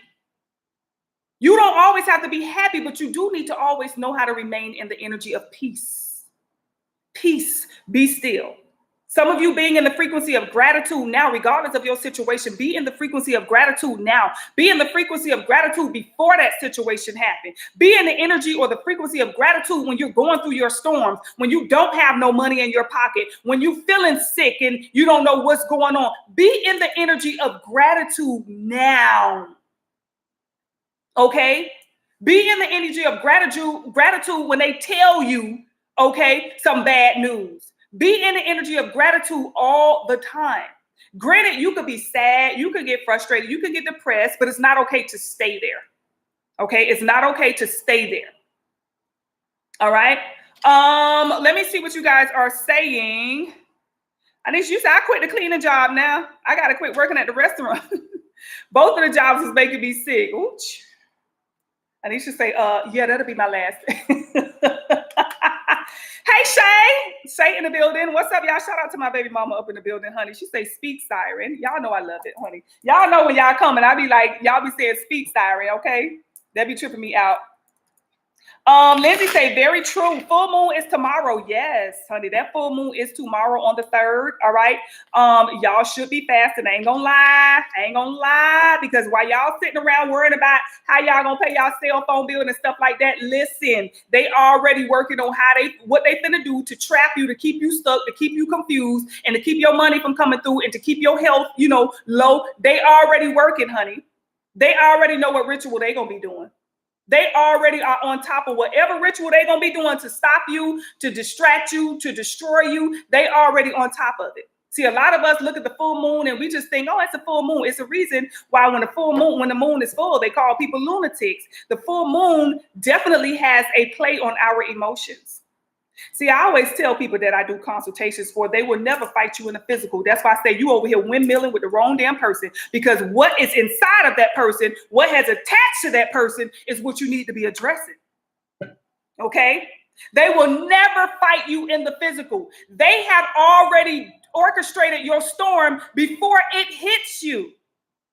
[SPEAKER 1] You don't always have to be happy, but you do need to always know how to remain in the energy of peace. Peace, be still. Some of you being in the frequency of gratitude now, regardless of your situation, be in the frequency of gratitude now. Be in the frequency of gratitude before that situation happened. Be in the energy or the frequency of gratitude when you're going through your storms, when you don't have no money in your pocket, when you're feeling sick and you don't know what's going on. Be in the energy of gratitude now. Okay? Be in the energy of gratitude when they tell you, okay, some bad news. Be in the energy of gratitude all the time. Granted, you could be sad, you could get frustrated, you could get depressed, but it's not okay to stay there. Okay, it's not okay to stay there. All right. Let me see what you guys are saying. Anisha, you said I quit the cleaning job now. I gotta quit working at the restaurant. Both of the jobs is making me sick. Ooch. Anisha say, yeah, that'll be my last. Hey, Shay in the building. What's up, y'all? Shout out to my baby mama up in the building, honey. She say, speak siren. Y'all know I love it, honey. Y'all know when y'all coming, I be like, y'all be saying speak siren, okay? That be tripping me out. Lindsay say, very true. Full moon is tomorrow. Yes, honey, that full moon is tomorrow on the 3rd. All right. Y'all should be fasting. I ain't gonna lie. Because while y'all sitting around worrying about how y'all gonna pay y'all cell phone bill and stuff like that, listen, they already working on what they finna do to trap you, to keep you stuck, to keep you confused, and to keep your money from coming through, and to keep your health, low. They already working, honey. They already know what ritual they gonna be doing. They already are on top of whatever ritual they're going to be doing to stop you, to distract you, to destroy you. They already on top of it. See, a lot of us look at the full moon and we just think, oh, it's a full moon. It's a reason why when the moon is full, they call people lunatics. The full moon definitely has a play on our emotions. See, I always tell people that I do consultations for, they will never fight you in the physical. That's why I say you over here windmilling with the wrong damn person, because what is inside of that person, what has attached to that person is what you need to be addressing. Okay? They will never fight you in the physical. They have already orchestrated your storm before it hits you.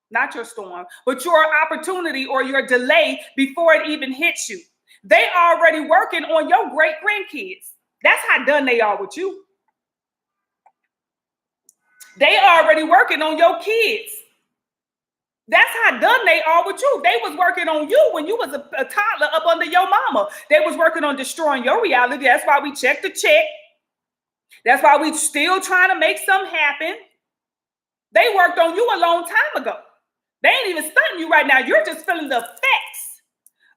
[SPEAKER 1] Not your storm, but your opportunity or your delay before it even hits you. They already working on your great grandkids. That's how done they are with you. They already working on your kids. That's how done they are with you. They was working on you when you was a toddler up under your mama. They was working on destroying your reality. That's why we check the check. That's why we still trying to make something happen. They worked on you a long time ago. They ain't even stunting you right now. You're just feeling the effects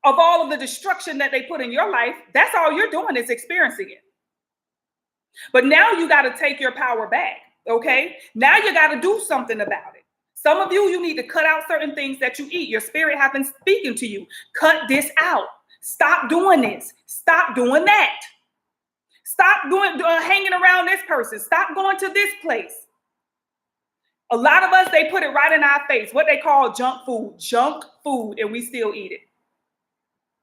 [SPEAKER 1] of all of the destruction that they put in your life. That's all you're doing is experiencing it. But now you got to take your power back, okay? Now you got to do something about it. Some of you need to cut out certain things that you eat. Your spirit has been speaking to you. Cut this out. Stop doing this. Stop doing that. Stop hanging around this person. Stop going to this place. A lot of us, they put it right in our face, what they call junk food, and we still eat it.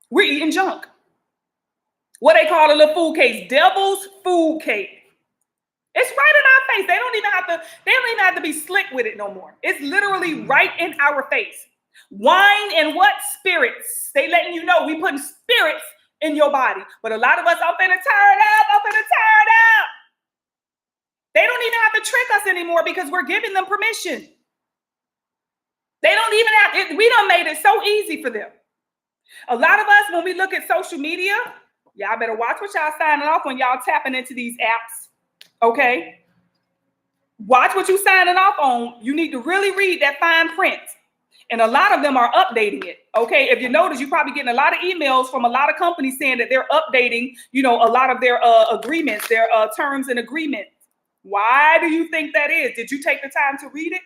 [SPEAKER 1] We're eating junk. What they call a little food case, devil's food cake. It's right in our face. They don't even have to be slick with it no more. It's literally right in our face. Wine and what? Spirits. They letting you know we putting spirits in your body. But a lot of us, I'm finna turn up. They don't even have to trick us anymore because we're giving them permission. They don't even have it. We done made it so easy for them. A lot of us, when we look at social media, y'all better watch what y'all signing off when y'all tapping into these apps, okay? Watch what you signing off on. You need to really read that fine print. And a lot of them are updating it, okay? If you notice, you're probably getting a lot of emails from a lot of companies saying that they're updating, a lot of their agreements, their terms and agreements. Why do you think that is? Did you take the time to read it?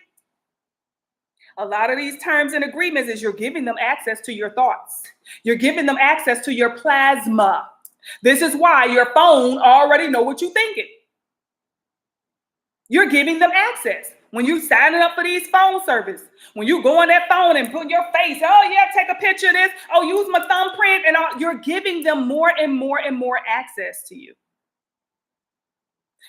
[SPEAKER 1] A lot of these terms and agreements is you're giving them access to your thoughts. You're giving them access to your plasma. This is why your phone already know what you're thinking. You're giving them access. When you signing up for these phone service, when you go on that phone and put your face, oh yeah, take a picture of this, oh, use my thumbprint, and all, you're giving them more and more and more access to you.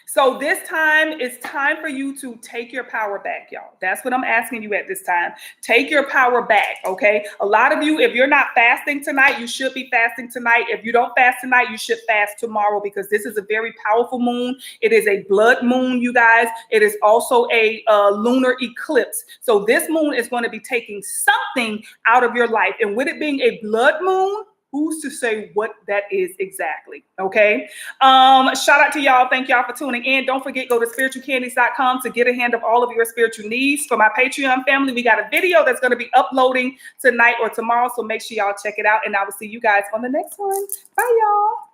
[SPEAKER 1] So this time, it's time for you to take your power back, y'all. That's what I'm asking you at this time. Take your power back, okay? A lot of you, if you're not fasting tonight, you should be fasting tonight. If you don't fast tonight, you should fast tomorrow, because this is a very powerful moon. It is a blood moon, you guys. It is also a lunar eclipse. So this moon is going to be taking something out of your life. And with it being a blood moon, who's to say what that is exactly? Okay. Shout out to y'all. Thank y'all for tuning in. Don't forget, go to spiritualcandies.com to get a hand of all of your spiritual needs. For my Patreon family, we got a video that's going to be uploading tonight or tomorrow. So make sure y'all check it out. And I will see you guys on the next one. Bye, y'all.